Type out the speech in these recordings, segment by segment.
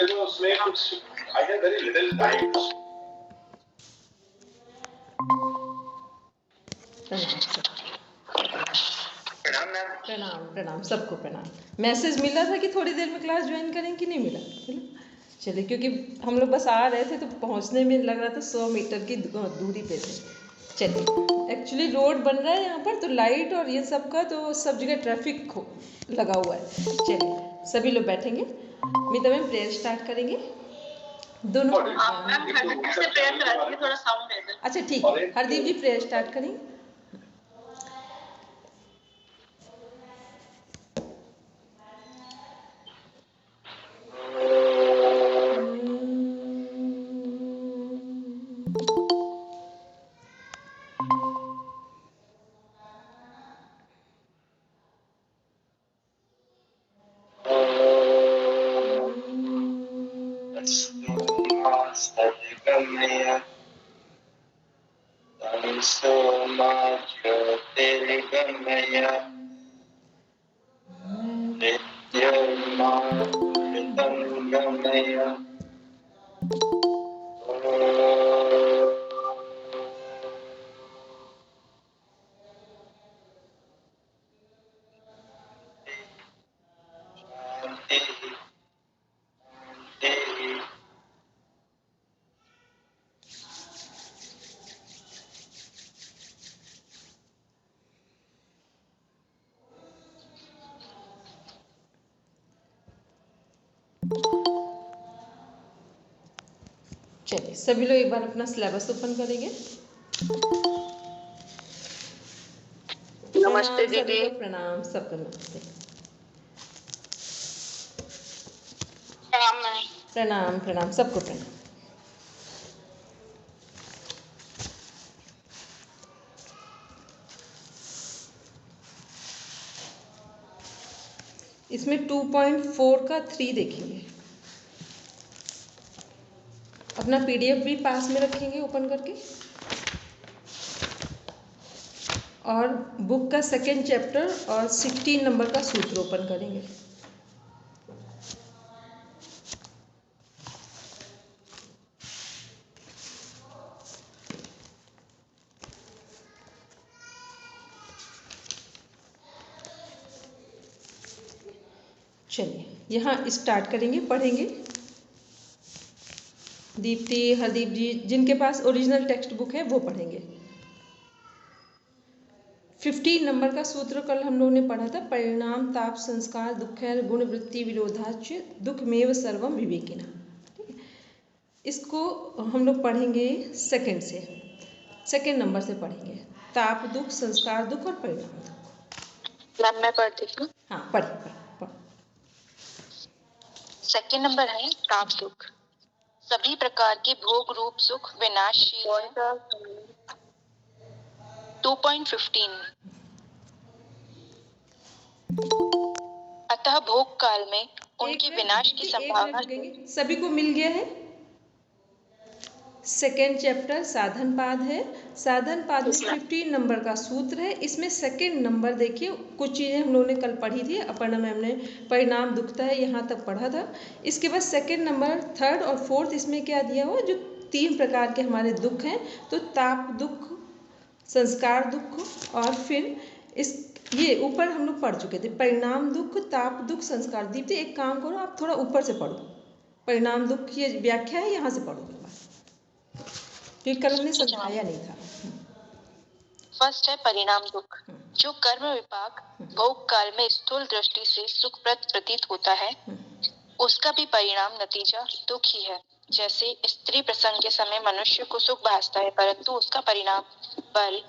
उसमें कुछ I have very little time. प्रणाम प्रणाम सबको प्रणाम। मैसेज मिला था कि थोड़ी देर में क्लास ज्वाइन करें कि नहीं मिला? चलिए, क्योंकि हम लोग बस आ रहे थे तो पहुंचने में लग रहा था 100 मीटर की दूरी पे थे। चलिए, एक्चुअली रोड बन रहा है यहाँ पर, तो लाइट और ये सब का तो सब जगह ट्रैफिक लगा हुआ है। चलिए, सभी लोग बैठेंगे। मीता मैम प्रेयर स्टार्ट करेंगे। दोनों अच्छा ठीक है, हरदीप जी प्रेयर स्टार्ट करेंगे। चलिए, सभी लोग एक बार अपना सिलेबस ओपन करेंगे। नमस्ते दीदी। प्रणाम, सबको नमस्ते। प्रणाम प्रणाम सबको प्रणाम। इसमें 2.4 का 3 देखेंगे। अपना PDF भी पास में रखेंगे ओपन करके, और बुक का 2nd चैप्टर और 16 नंबर का सूत्र ओपन करेंगे। चलिए, यहाँ स्टार्ट करेंगे, पढ़ेंगे। दीप्ति, हरदीप जी, जिनके पास ओरिजिनल टेक्स्ट बुक है वो पढ़ेंगे। 15 नंबर का सूत्र कल हम लोगों ने पढ़ा था। परिणाम ताप संस्कार दुखैर गुण वृत्ति विरोधाच दुखमेव सर्वम विवेकिना। इसको हम लोग पढ़ेंगे 2nd से, 2nd नंबर से पढ़ेंगे। ताप दुख, संस्कार दुख और परिणाम दुख। मैम मैं पढ़ती हूँ। हाँ, पढ़िए। 2nd नंबर है ताप दुख। सभी प्रकार के भोग रूप सुख विनाशशील है। 2.15 अतः भोग काल में उनके विनाश की संभावना। सभी को मिल गया है? 2nd चैप्टर साधन पाद है। साधन पाद में 15 नंबर का सूत्र है। इसमें 2nd नंबर देखिए, कुछ चीज़ें हम लोगों ने कल पढ़ी थी। अपर्णा मैम ने परिणाम दुखता है यहाँ तक पढ़ा था। इसके बाद 2nd नंबर, 3rd और 4th इसमें क्या दिया हुआ, जो 3 प्रकार के हमारे दुख हैं, तो ताप दुख, संस्कार दुख और फिर ये ऊपर हम लोग पढ़ चुके थे। परिणाम दुख, ताप दुख, संस्कार। दीप्ति एक काम करो, आप थोड़ा ऊपर से पढ़ो। परिणाम दुख की व्याख्या है, यहाँ से पढ़ो क्योंकि कल हमने समझाया नहीं था। फर्स्ट है परिणाम दुख। जो कर्म विपाक भोग काल में स्थूल दृष्टि से सुखप्रद प्रतीत होता है, उसका भी परिणाम नतीजा दुख ही है। जैसे स्त्री प्रसंग के समय मनुष्य को सुख भासता है, परंतु उसका परिणाम बल,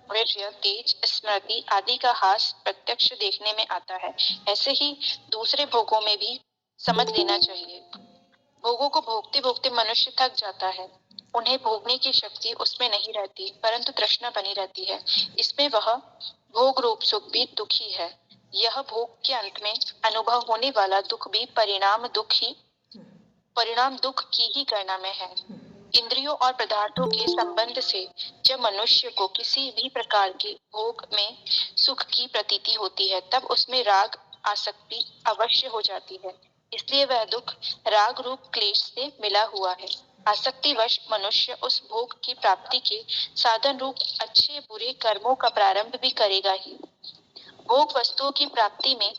वीर्य, तेज, स्मृति आदि का हास प्रत्यक्ष देखने में आता है। ऐसे ही दूसरे भोगों में भी समझ लेना चाहिए। भोगों को भोगते भोगते मनुष्य थक जाता है। उन्हें भोगने की शक्ति उसमें नहीं रहती, परंतु तृष्णा बनी रहती है। इसमें वह भोग रूप सुख भी दुखी है। यह भोग के अंत में अनुभव होने वाला दुख भी परिणाम दुख की ही गणना में है। इंद्रियों और पदार्थों के संबंध से जब मनुष्य को किसी भी प्रकार के भोग में सुख की प्रतीति होती है, तब उसमें राग आसक्ति अवश्य हो जाती है। इसलिए वह दुख राग रूप क्लेश से मिला हुआ है। आसक्तिवश मनुष्य उस भोग की प्राप्ति के साधन रूप अच्छे बुरे कर्मों का प्रारंभ भी करेगा ही। भोग वस्तुओं की प्राप्ति में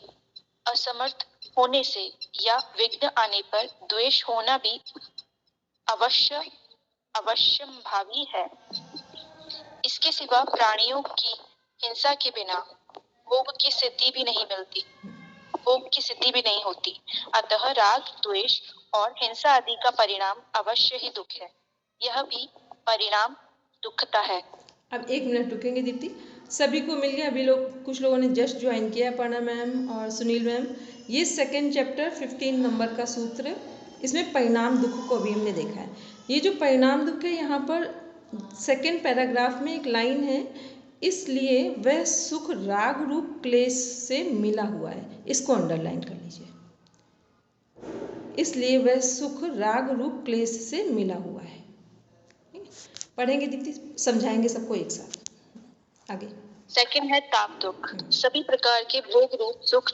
असमर्थ होने से या विघ्न आने पर द्वेष होना भी अवश्यंभावी है। इसके सिवा प्राणियों की हिंसा के बिना भोग की सिद्धि भी नहीं मिलती, भोग की सिद्धि भी नहीं होती। अतः राग, द्वेष और हिंसा आदि का परिणाम अवश्य ही दुख है। यह भी परिणाम दुखता है। अब 1 मिनट रुकेंगे दीप्ति। सभी को मिल गया? अभी लोग कुछ लोगों ने जस्ट ज्वाइन किया, अपर्णा मैम और सुनील मैम। ये सेकेंड चैप्टर 15 नंबर का सूत्र, इसमें परिणाम दुख को भी हमने देखा है। ये जो परिणाम दुख है, यहाँ पर सेकेंड पैराग्राफ में एक लाइन है, इसलिए वह सुख राग रूप क्लेश से मिला हुआ है। इसको अंडरलाइन कर लीजिए। इसलिए वह सुख राग रूप क्लेश से मिला हुआ है। पढ़ेंगे दीप्ति, समझाएंगे सबको एक साथ। आगे सेकंड है ताप दुख। सभी प्रकार के भोग रूप सुख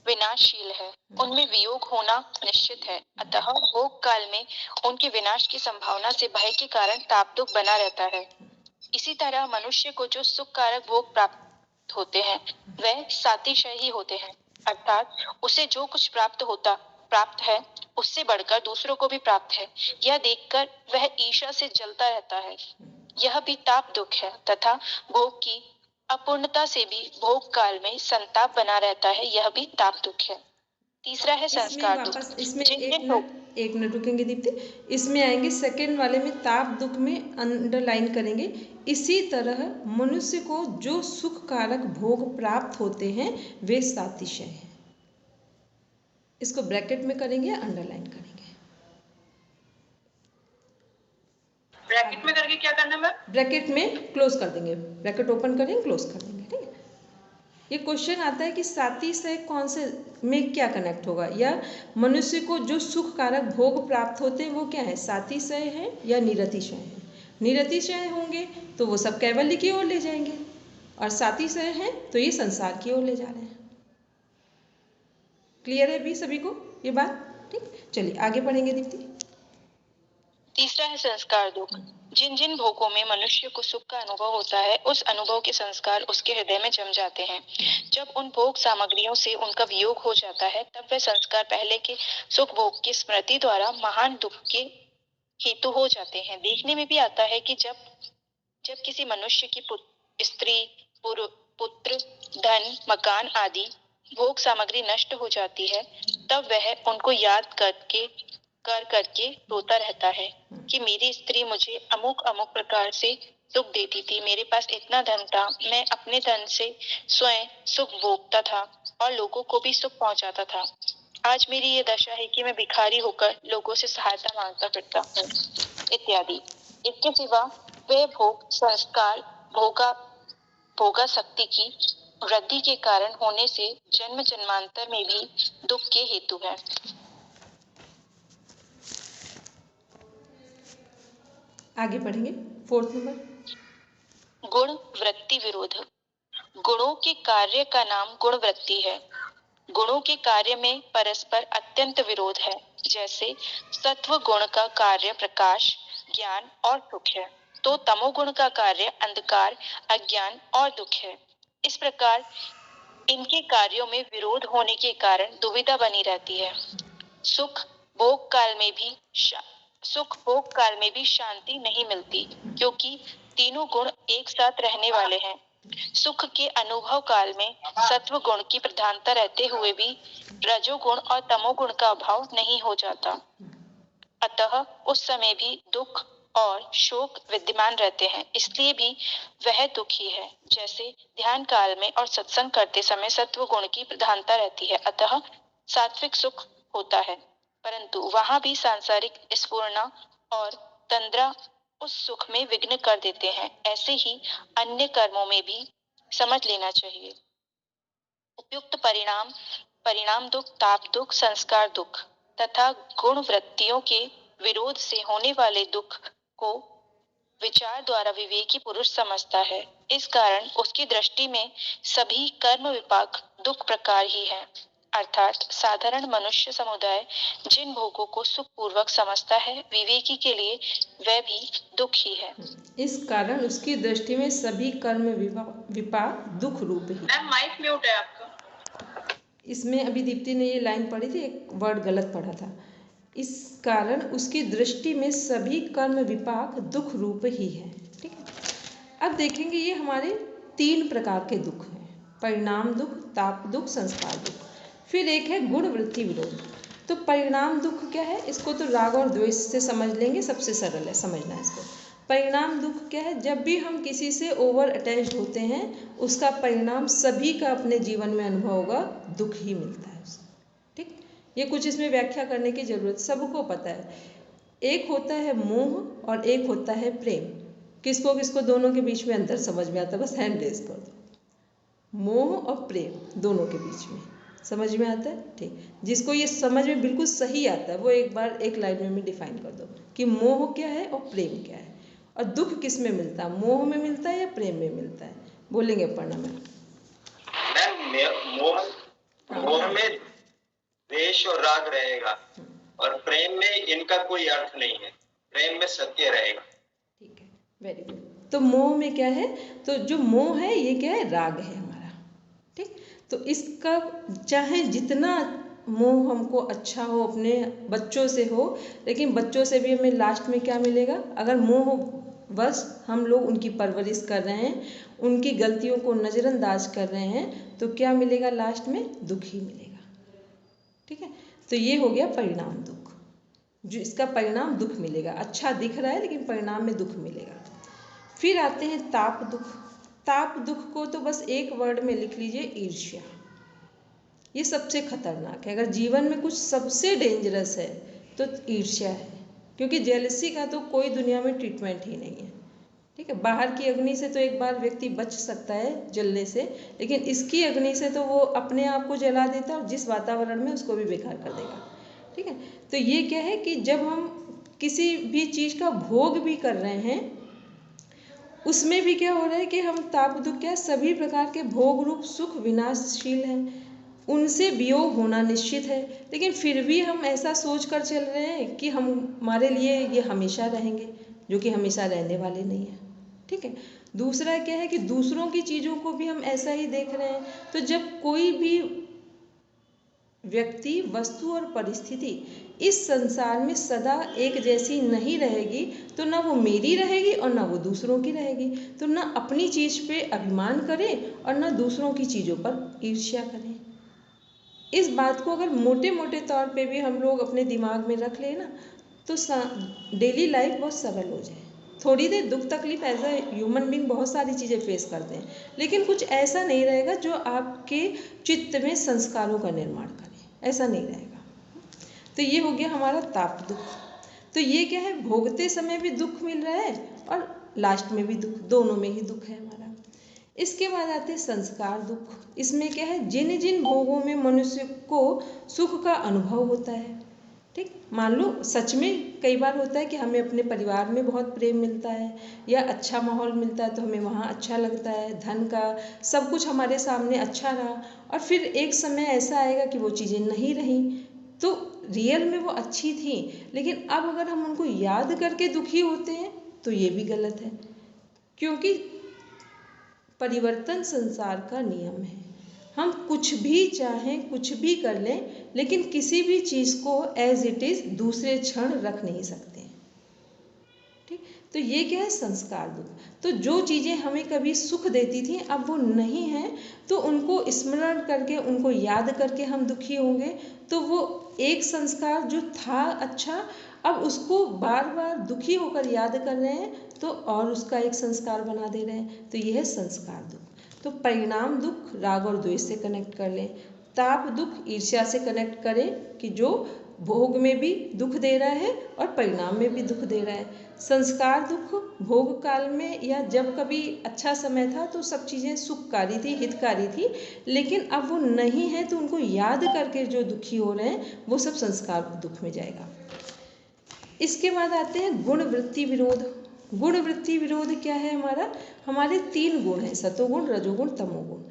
विनाशशील है, उनमें वियोग होना निश्चित है। अतः भोग काल में उनके विनाश की संभावना से भय के कारण ताप दुख बना रहता है। इसी तरह मनुष्य को जो सुख कारक भोग प्राप्त होते हैं वह सातिशय ही होते हैं, अर्थात उसे जो कुछ प्राप्त है उससे बढ़कर दूसरों को भी प्राप्त है, यह देखकर वह ईर्ष्या से जलता रहता है। यह भी ताप दुख है तथा भोग की अपूर्णता से भी भोग काल में संताप बना रहता है, यह भी ताप दुख है। तीसरा है संस्कार दुख। इसमें एक मिनट रुकेंगे दीप्ति। इसमें आएंगे सेकेंड वाले में, ताप दुख में अंडरलाइन करेंगे। इसी तरह मनुष्य को जो सुख कारक भोग प्राप्त होते हैं वे सातिशय हैं। इसको ब्रैकेट में करेंगे या अंडरलाइन करेंगे? ब्रैकेट में करके क्या करना है? ब्रैकेट में क्लोज कर देंगे, ब्रैकेट ओपन करेंगे, क्लोज कर देंगे। ठीक है। ये क्वेश्चन आता है कि सातिशय कौन से में क्या कनेक्ट होगा, या मनुष्य को जो सुख कारक भोग प्राप्त होते हैं वो क्या है, सातिशय है या निरतिशय है? निरतिशय होंगे तो वो सब कैवल्य की ओर ले जाएंगे, और सातिशय है तो ये संसार की ओर ले जा रहे हैं। क्लियर है भी सभी को ये बात? ठीक, चलिए आगे पढ़ेंगे दीप्ति। तीसरा है संस्कार दुख। जिन जिन भोगों में मनुष्य को सुख का अनुभव होता है उस अनुभव के संस्कार उसके हृदय में जम जाते हैं। जब उन भोग सामग्रियों से उनका वियोग हो जाता है तब वह संस्कार पहले के सुख भोग की स्मृति द्वारा महान दुख के हेतु हो जाते हैं। देखने में भी आता है कि जब किसी मनुष्य की स्त्री, पुत्र, धन, मकान आदि भोग सामग्री नष्ट हो जाती है तब वह उनको याद करके रोता रहता है कि मेरी स्त्री मुझे अमुक अमुक प्रकार से सुख देती थी, मेरे पास इतना धन था, मैं अपने धन से स्वयं सुख भोगता था और लोगों को भी सुख पहुंचाता था। आज मेरी ये दशा है कि मैं भिखारी होकर लोगों से सहायता मांगता फिरता हूँ, इत्यादि। इसके सिवा वे भोग संस्कार भोगा शक्ति की वृद्धि के कारण होने से जन्म जन्मांतर में भी दुख के हेतु है। आगे पढ़ेंगे 4th नंबर। गुण वृत्ति विरोध। गुणों के कार्य का नाम गुण वृत्ति है। गुणों के कार्य में परस्पर अत्यंत विरोध है। जैसे सत्व गुण का कार्य प्रकाश, ज्ञान और सुख है तो तमोगुण का कार्य अंधकार, अज्ञान और दुख है। इस प्रकार इनके कार्यों में विरोध होने के कारण दुविधा बनी रहती है। सुख भोग काल में भी शांति नहीं मिलती, क्योंकि तीनों गुण एक साथ रहने वाले हैं। सुख के अनुभव काल में सत्व गुण की प्रधानता रहते हुए भी रजोगुण और तमोगुण का अभाव नहीं हो जाता, अतः उस समय भी दुख और शोक विद्यमान रहते हैं, इसलिए भी वह दुखी है। जैसे ध्यान काल में और सत्संग करते समय सत्व गुण की प्रधानता रहती है, अतः सात्विक सुख होता है, परंतु वहां भी सांसारिक स्फुरना और तंद्रा उस सुख में विघ्न कर देते हैं। ऐसे ही अन्य कर्मों में भी समझ लेना चाहिए। उपयुक्त परिणाम दुख, ताप दुख, संस्कार दुख तथा गुण वृत्तियों के विरोध से होने वाले दुख को विचार द्वारा विवेकी पुरुष समझता है। इस कारण उसकी दृष्टि में सभी कर्म विपाक दुख प्रकार ही है। अर्थात साधारण मनुष्य समुदाय जिन भोगों को सुखपूर्वक समझता है, विवेकी के लिए वह भी दुख ही है। इस कारण उसकी दृष्टि में सभी कर्म विपाक दुख रूप ही। मैम माइक म्यूट है आपका। इसमें अभी दीप्ति ने ये लाइन पढ़ी थी, एक वर्ड गलत पढ़ा था। इस कारण उसकी दृष्टि में सभी कर्म विपाक दुख रूप ही है। ठीक है, अब देखेंगे ये हमारे 3 प्रकार के दुख हैं, परिणाम दुख, ताप दुख, संस्कार दुख। फिर एक है गुण वृत्ति विरोध। तो परिणाम दुख क्या है, इसको तो राग और द्वेष से समझ लेंगे, सबसे सरल है समझना इसको। परिणाम दुख क्या है, जब भी हम किसी से ओवर अटैच्ड होते हैं उसका परिणाम सभी का अपने जीवन में अनुभव होगा, दुख ही मिलता है उससे। ठीक, ये कुछ इसमें व्याख्या करने की जरूरत, सबको पता है। एक होता है मोह और एक होता है प्रेम। किसको किसको दोनों के बीच में अंतर समझ में आता है, बस हैंड रेज कर दो। मोह और प्रेम दोनों के बीच में समझ में आता है। ठीक, जिसको ये समझ में बिल्कुल सही आता है वो एक बार एक लाइन में डिफाइन कर दो कि मोह क्या है और प्रेम क्या है, और दुख किस में मिलता है, मोह में मिलता है या प्रेम में मिलता है। बोलेंगे अपर्णा मैम। मोह में द्वेष और राग रहेगा और प्रेम में इनका कोई अर्थ नहीं है, प्रेम में सत्य रहेगा। ठीक है, वेरी गुड। तो मोह में क्या है, तो जो मोह है ये क्या है, राग है हमारा। ठीक, तो इसका चाहे जितना मोह हमको अच्छा हो, अपने बच्चों से हो, लेकिन बच्चों से भी हमें लास्ट में क्या मिलेगा, अगर मोह बस हम लोग उनकी परवरिश कर रहे हैं, उनकी गलतियों को नज़रअंदाज कर रहे हैं, तो क्या मिलेगा लास्ट में, दुख ही मिलेगा। ठीक है, तो ये हो गया परिणाम दुख, जो इसका परिणाम दुख मिलेगा। अच्छा दिख रहा है लेकिन परिणाम में दुख मिलेगा। फिर आते हैं ताप दुख। ताप दुख को तो बस एक वर्ड में लिख लीजिए, ईर्ष्या। ये सबसे खतरनाक है। अगर जीवन में कुछ सबसे डेंजरस है तो ईर्ष्या है, क्योंकि जेलसी का तो कोई दुनिया में ट्रीटमेंट ही नहीं है। ठीक है, बाहर की अग्नि से तो एक बार व्यक्ति बच सकता है जलने से, लेकिन इसकी अग्नि से तो वो अपने आप को जला देता है और जिस वातावरण में उसको भी बेकार कर देगा। ठीक है, तो ये क्या है कि जब हम किसी भी चीज़ का भोग भी कर रहे हैं उसमें भी क्या हो रहा है कि हम ताप दुख, क्या सभी प्रकार के भोग रूप सुख विनाशशील हैं, उनसे वियोग होना निश्चित है, लेकिन फिर भी हम ऐसा सोच कर चल रहे हैं कि हमारे लिए ये हमेशा रहेंगे, जो कि हमेशा रहने वाले नहीं हैं। ठीक है, दूसरा क्या है कि दूसरों की चीज़ों को भी हम ऐसा ही देख रहे हैं। तो जब कोई भी व्यक्ति, वस्तु और परिस्थिति इस संसार में सदा एक जैसी नहीं रहेगी, तो ना वो मेरी रहेगी और ना वो दूसरों की रहेगी। तो ना अपनी चीज़ पे अभिमान करें और ना दूसरों की चीज़ों पर ईर्ष्या करें। इस बात को अगर मोटे मोटे तौर पे भी हम लोग अपने दिमाग में रख लें ना, तो डेली लाइफ बहुत सरल हो जाए। थोड़ी देर दुख तकलीफ, एज ए ह्यूमन बीइंग बहुत सारी चीज़ें फेस करते हैं, लेकिन कुछ ऐसा नहीं रहेगा जो आपके चित्त में संस्कारों का निर्माण करे, ऐसा नहीं रहेगा। तो ये हो गया हमारा ताप दुख। तो ये क्या है, भोगते समय भी दुख मिल रहा है और लास्ट में भी दुख, दोनों में ही दुख है हमारा। इसके बाद आते हैं संस्कार दुख। इसमें क्या है, जिन जिन भोगों में मनुष्य को सुख का अनुभव होता है। ठीक, मान लो सच में कई बार होता है कि हमें अपने परिवार में बहुत प्रेम मिलता है या अच्छा माहौल मिलता है तो हमें वहाँ अच्छा लगता है, धन का सब कुछ हमारे सामने अच्छा रहा, और फिर एक समय ऐसा आएगा कि वो चीज़ें नहीं रहीं, तो रियल में वो अच्छी थी, लेकिन अब अगर हम उनको याद करके दुखी होते हैं तो ये भी गलत है, क्योंकि परिवर्तन संसार का नियम है। हम कुछ भी चाहें, कुछ भी कर लें, लेकिन किसी भी चीज़ को एज इट इज़ दूसरे क्षण रख नहीं सकते। ठीक, तो ये क्या है, संस्कार दुख। तो जो चीज़ें हमें कभी सुख देती थी अब वो नहीं हैं, तो उनको स्मरण करके, उनको याद करके हम दुखी होंगे, तो वो एक संस्कार जो था अच्छा, अब उसको बार बार दुखी होकर याद कर रहे हैं तो और उसका एक संस्कार बना दे रहे हैं, तो यह है संस्कार दुख। तो परिणाम दुख राग और द्वेष से कनेक्ट कर लें, ताप दुख ईर्ष्या से कनेक्ट करें कि जो भोग में भी दुख दे रहा है और परिणाम में भी दुख दे रहा है। संस्कार दुख भोग काल में या जब कभी अच्छा समय था तो सब चीज़ें सुखकारी थी, हितकारी थी, लेकिन अब वो नहीं है तो उनको याद करके जो दुखी हो रहे हैं वो सब संस्कार दुख में जाएगा। इसके बाद आते हैं गुण वृत्ति विरोध। गुण वृत्ति विरोध क्या है, हमारे 3 गुण हैं, सतोगुण, रजोगुण, तमोगुण।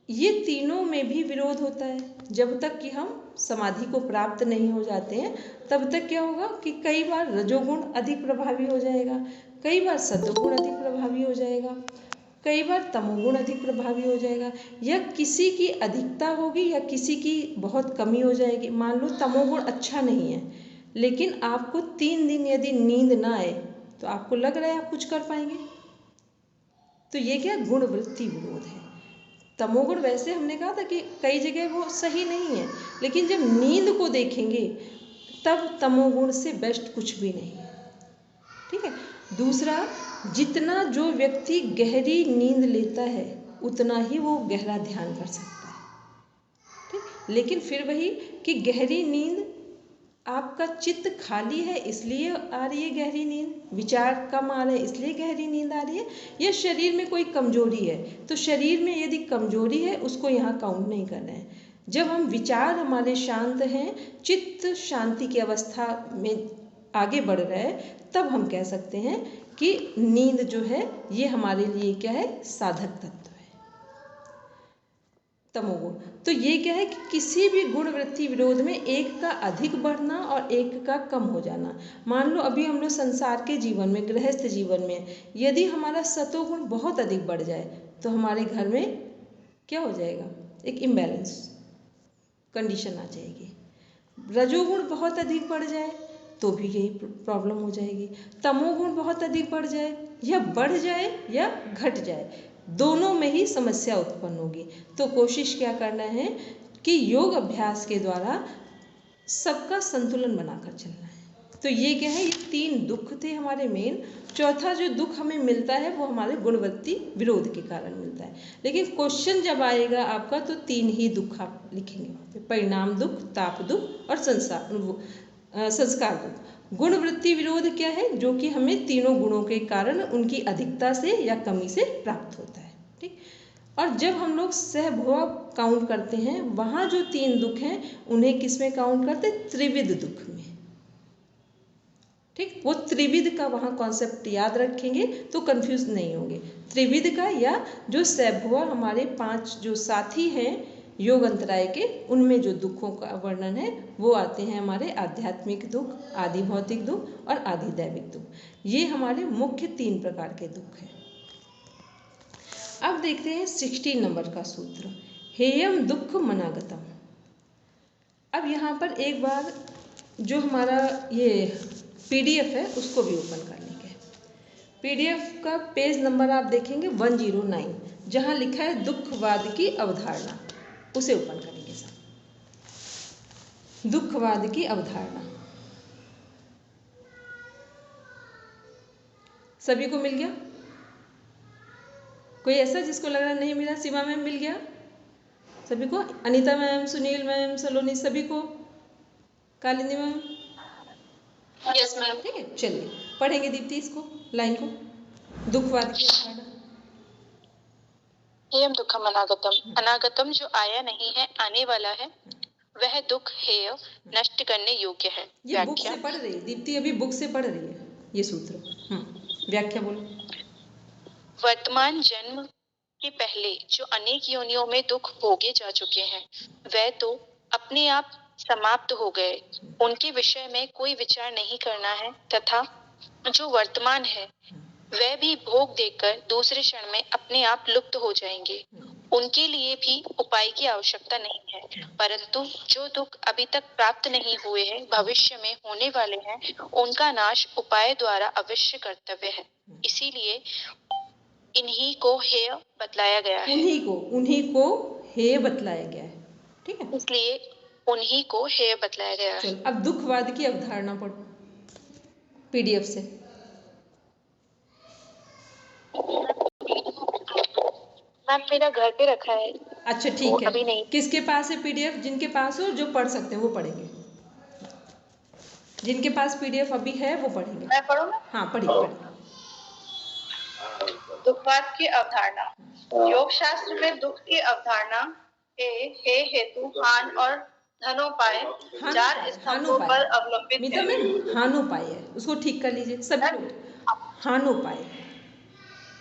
ये तीनों में भी विरोध होता है। जब तक कि हम समाधि को प्राप्त नहीं हो जाते हैं तब तक क्या होगा कि कई बार रजोगुण अधिक प्रभावी हो जाएगा, कई बार सत्वगुण अधिक प्रभावी हो जाएगा, कई बार तमोगुण अधिक प्रभावी हो जाएगा, या किसी की अधिकता होगी या किसी की बहुत कमी हो जाएगी। मान लो तमोगुण अच्छा नहीं है लेकिन आपको 3 दिन यदि नींद ना आए तो आपको लग रहा है आप कुछ कर पाएंगे, तो ये क्या गुण वृत्ति विरोध है। तमोगुण वैसे हमने कहा था कि कई जगह वो सही नहीं है, लेकिन जब नींद को देखेंगे तब तमोगुण से बेस्ट कुछ भी नहीं है। ठीक है। दूसरा, जितना जो व्यक्ति गहरी नींद लेता है उतना ही वो गहरा ध्यान कर सकता है। ठीक। लेकिन फिर वही कि गहरी नींद, आपका चित्त खाली है इसलिए आ रही है गहरी नींद, विचार कम आ रहे हैं इसलिए गहरी नींद आ रही है, या शरीर में कोई कमजोरी है, तो शरीर में यदि कमजोरी है उसको यहाँ काउंट नहीं करना है। जब हम विचार हमारे शांत हैं, चित्त शांति की अवस्था में आगे बढ़ रहा है, तब हम कह सकते हैं कि नींद जो है ये हमारे लिए क्या है, साधक तत्व है, तमोगुण। तो ये क्या है कि किसी भी गुण वृत्ति विरोध में एक का अधिक बढ़ना और एक का कम हो जाना। मान लो अभी हम लोग संसार के जीवन में, गृहस्थ जीवन में, यदि हमारा सतोगुण बहुत अधिक बढ़ जाए तो हमारे घर में क्या हो जाएगा, एक इम्बैलेंस कंडीशन आ जाएगी। रजोगुण बहुत अधिक बढ़ जाए तो भी यही प्रॉब्लम हो जाएगी। तमोगुण बहुत अधिक बढ़ जाए या घट जाए, दोनों में ही समस्या उत्पन्न होगी। तो कोशिश क्या करना है कि योग अभ्यास के द्वारा सबका संतुलन बनाकर चलना है। तो ये क्या है, ये 3 दुख थे हमारे मेन। चौथा जो दुख हमें मिलता है वो हमारे गुणवृत्ति विरोध के कारण मिलता है। लेकिन क्वेश्चन जब आएगा आपका तो 3 ही दुख आप लिखेंगे, परिणाम दुख, ताप दुख और संस्कार दुख। गुण वृत्ति विरोध क्या है, जो कि हमें तीनों गुणों के कारण उनकी अधिकता से या कमी से प्राप्त होता है। ठीक। और जब हम लोग सहभोग काउंट करते हैं, वहाँ जो 3 दुख हैं उन्हें किस में काउंट करते हैं, त्रिविध दुख में। ठीक। वो त्रिविध का वहाँ कॉन्सेप्ट याद रखेंगे तो कंफ्यूज नहीं होंगे। त्रिविध का, या जो सहभोग हमारे 5 जो साथी हैं योग अंतराय के, उनमें जो दुखों का वर्णन है वो आते हैं हमारे आध्यात्मिक दुख, आदि भौतिक दुख और आदि दैविक दुख। ये हमारे मुख्य 3 प्रकार के दुख हैं। अब देखते हैं 16 नंबर का सूत्र, हेयम दुख मनागतम। अब यहाँ पर एक बार जो हमारा ये PDF है उसको भी ओपन कर लेंगे। PDF का पेज नंबर आप देखेंगे 109, जहाँ लिखा है दुखवाद की अवधारणा, उसे ओपन करेंगे सब। दुखवाद की अवधारणा सभी को मिल गया? कोई ऐसा जिसको लग रहा नहीं मिला? सीमा मैम मिल गया सभी को? अनीता मैम, सुनील मैम, सलोनी, सभी को? कालिंदी मैम? Yes ma'am. ठीक है, चलिए पढ़ेंगे दीप्ति इसको, लाइन को। दुखवाद की अवधारणा, हेयम दुखम अनागतम। अनागतम जो आया नहीं है, आने वाला है, वह दुख हेय, नष्ट करने योग्य है। ये बुक से पढ़ रही है दीप्ति, अभी बुक से पढ़ रही है ये सूत्र। व्याख्या बोलो। वर्तमान जन्म के पहले जो अनेक योनियों में दुख भोगे जा चुके हैं, वह तो अपने आप समाप्त हो गए, उनके विषय में कोई विचार नहीं करना है, तथा जो वर्तमान है वह भी भोग देकर दूसरे क्षण में अपने आप लुप्त हो जाएंगे। उनके लिए भी उपाय की आवश्यकता नहीं है, परंतु जो दुख अभी तक प्राप्त नहीं हुए हैं, भविष्य में होने वाले हैं, उनका नाश उपाय द्वारा अवश्य कर्तव्य है। इसीलिए इन्हीं को हेय बतलाया गया है। उन्हीं को हेय बतलाया गया है। ठीक है, इसलिए उन्हीं को हेय बतलाया गया है। अब दुखवाद की अवधारणा पढ़ो PDF से। मैम मेरा घर पे रखा है। अच्छा ठीक है, अभी नहीं। किसके पास है PDF? जिनके पास हो, जो पढ़ सकते हैं वो पढ़ेंगे। जिनके पास PDF अभी है वो पढ़ेंगे। मैं पढ़ूं ना? हाँ पढ़िए। दुखवाद की अवधारणा। योग शास्त्र में दुख की अवधारणा हे हेतु, हान और धनोपाय 4 स्तंभों पर अवलंबित है। हानोपाय है, उसको ठीक कर लीजिए सभी लोग। हानोपाय,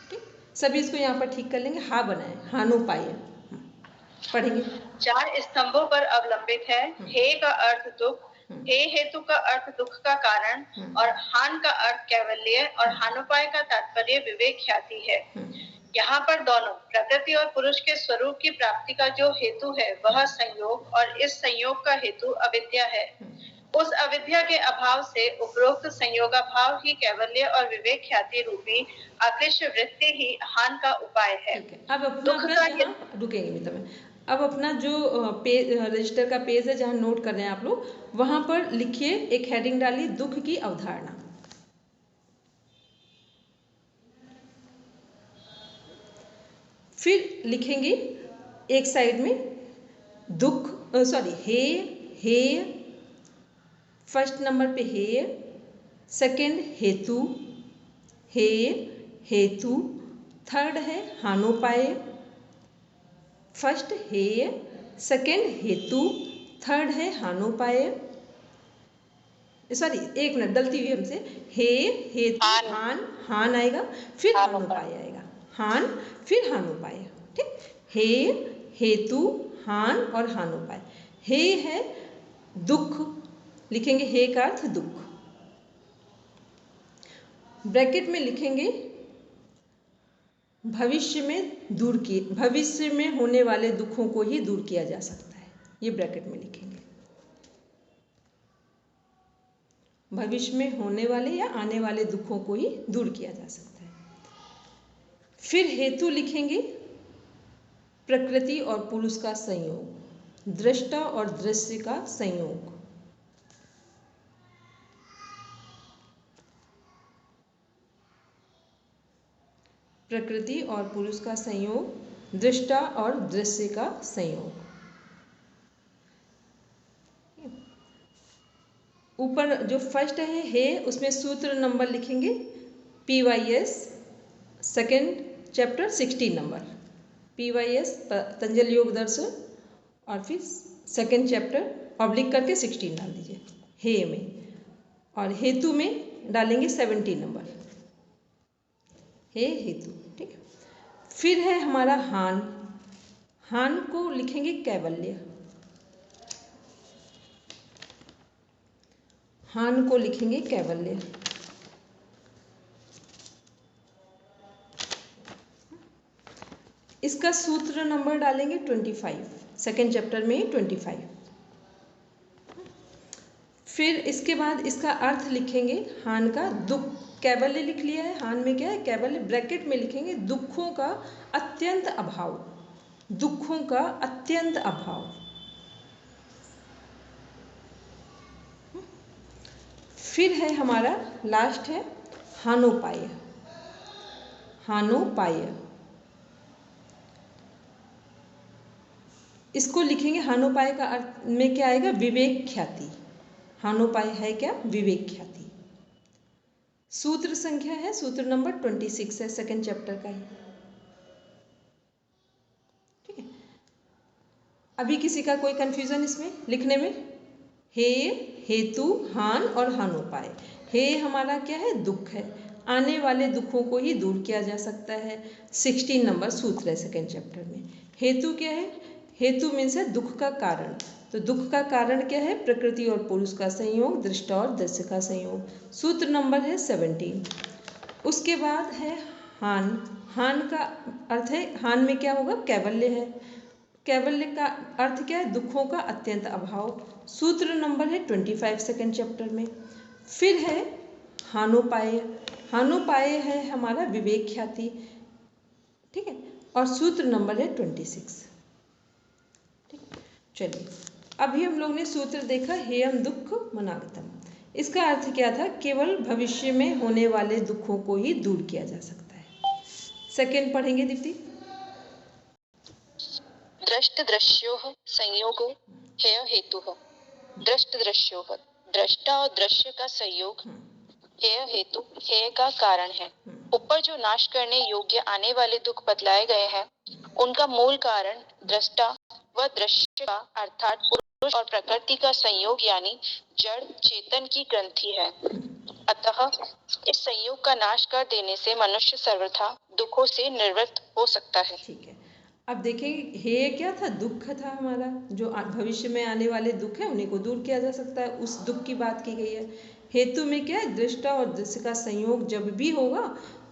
ठीक, सभी इसको यहाँ पर ठीक कर लेंगे। हा बनाए, हानोपाय पढ़ेंगे। 4 स्तंभों पर अवलंबित है। हे का अर्थ दुख, हे हेतु का अर्थ दुख का कारण, और हान का अर्थ कैवल्य, और हानोपाय का तात्पर्य विवेक ख्याति है। यहाँ पर दोनों प्रकृति और पुरुष के स्वरूप की प्राप्ति का जो हेतु है वह संयोग, और इस संयोग का हेतु अविद्या है। उस अविद्या के अभाव से उपरोक्त संयोगाभाव ही कैवल्य और विवेक ख्याति रूपी अकृष्ट वृत्ति ही हान का उपाय है। अब अपना रुकेंगे मित्र में। अब अपना जो पेज रजिस्टर का पेज है जहाँ नोट कर रहे हैं आप लोग, वहां पर लिखिए, एक हेडिंग डालिए, दुख की अवधारणा। फिर लिखेंगे एक साइड में दुख, हे, फर्स्ट नंबर पे हे, सेकंड हेतु, हेतु, थर्ड है हानोपाय। फर्स्ट हे, सेकंड हेतु, थर्ड है हानोपाय। एक मिनट, गलती हुई हमसे। हे, हेतु, हान आएगा, फिर हानोपाय आएगा। हान, फिर हानोपाय। ठीक, हे, हेतु, हान और हानोपाय। हे है दुख, लिखेंगे हे का अर्थ दुख। ब्रैकेट में लिखेंगे भविष्य में होने वाले दुखों को ही दूर किया जा सकता है। ये ब्रैकेट में लिखेंगे, भविष्य में होने वाले या आने वाले दुखों को ही दूर किया जा सकता है। फिर हेतु लिखेंगे प्रकृति और पुरुष का संयोग, दृष्टा और दृश्य का संयोग। प्रकृति और पुरुष का संयोग, दृष्टा और दृश्य का संयोग। ऊपर जो फर्स्ट है उसमें सूत्र नंबर लिखेंगे PYS, second chapter 16 number PYS Patanjali योग दर्शन, और फिर सेकेंड चैप्टर ऑब्लिक करके 16 डाल दीजिए हे में, और हेतु में डालेंगे 17 नंबर हे हेतु। ठीक है, फिर है हमारा हान, हान को लिखेंगे कैवल्य, हान को लिखेंगे कैवल्य। इसका सूत्र नंबर डालेंगे 25, सेकेंड चैप्टर में 25। फिर इसके बाद इसका अर्थ लिखेंगे हान का दुख, कैवल्य लिख लिया है, हान में क्या है कैवल्य, ब्रैकेट में लिखेंगे दुखों का अत्यंत अभाव, दुखों का अत्यंत अभाव। फिर है हमारा लास्ट है हानोपाय, हानोपाय इसको लिखेंगे, हानोपाय का अर्थ में क्या आएगा विवेक ख्याति, हानोपाय है क्या विवेक ख्याति। सूत्र संख्या है, सूत्र नंबर 26 है, सेकेंड चैप्टर का ही। ठीक है, अभी किसी का कोई कंफ्यूजन इसमें लिखने में? हे, हेतु, हान और हानोपाय। हे हमारा क्या है दुख है, आने वाले दुखों को ही दूर किया जा सकता है, 16 नंबर सूत्र है सेकेंड चैप्टर में। हेतु क्या है, हेतु मीन्स है दुख का कारण, तो दुख का कारण क्या है प्रकृति और पुरुष का संयोग, दृष्टा और दृश्य का संयोग। सूत्र नंबर है 17। उसके बाद है हान, हान का अर्थ है, हान में क्या होगा कैवल्य है, कैवल्य का अर्थ क्या है दुखों का अत्यंत अभाव। सूत्र नंबर है 25 सेकेंड चैप्टर में। फिर है हानोपाय, हानोपाय है हमारा विवेक ख्याति। ठीक है, और सूत्र नंबर है 26। चलिए, अभी हम लोग ने सूत्र देखा हेयम दुख मनागतम। इसका अर्थ क्या था, केवल भविष्य में होने वाले दुखों को ही दूर किया जा सकता है। सेकेंड पढ़ेंगे दीप्ति। दृष्ट दृश्योः संयोगो हेय हेतुः, दृष्ट दृश्योः दृष्टा और दृश्य का संयोग हेय हेतु, हेय का कारण है। ऊपर जो नाश करने योग्य आने वाले दुख बतलाए गए हैं उनका मूल कारण दृष्टा व दृश्य का अर्थात पुरुष और प्रकृति का संयोग यानी जड़ चेतन की ग्रंथि है। अतः इस संयोग का नाश कर देने से मनुष्य सर्वथा दुखों से निवृत्त हो सकता है। ठीक है, अब देखेंगे हेय क्या था, दुख था हमारा, जो भविष्य में आने वाले दुख है उन्हीं को दूर किया जा सकता है, उस दुख की बात की गई है। हेतु में क्या है, दृष्टा और दृश्य का संयोग जब भी होगा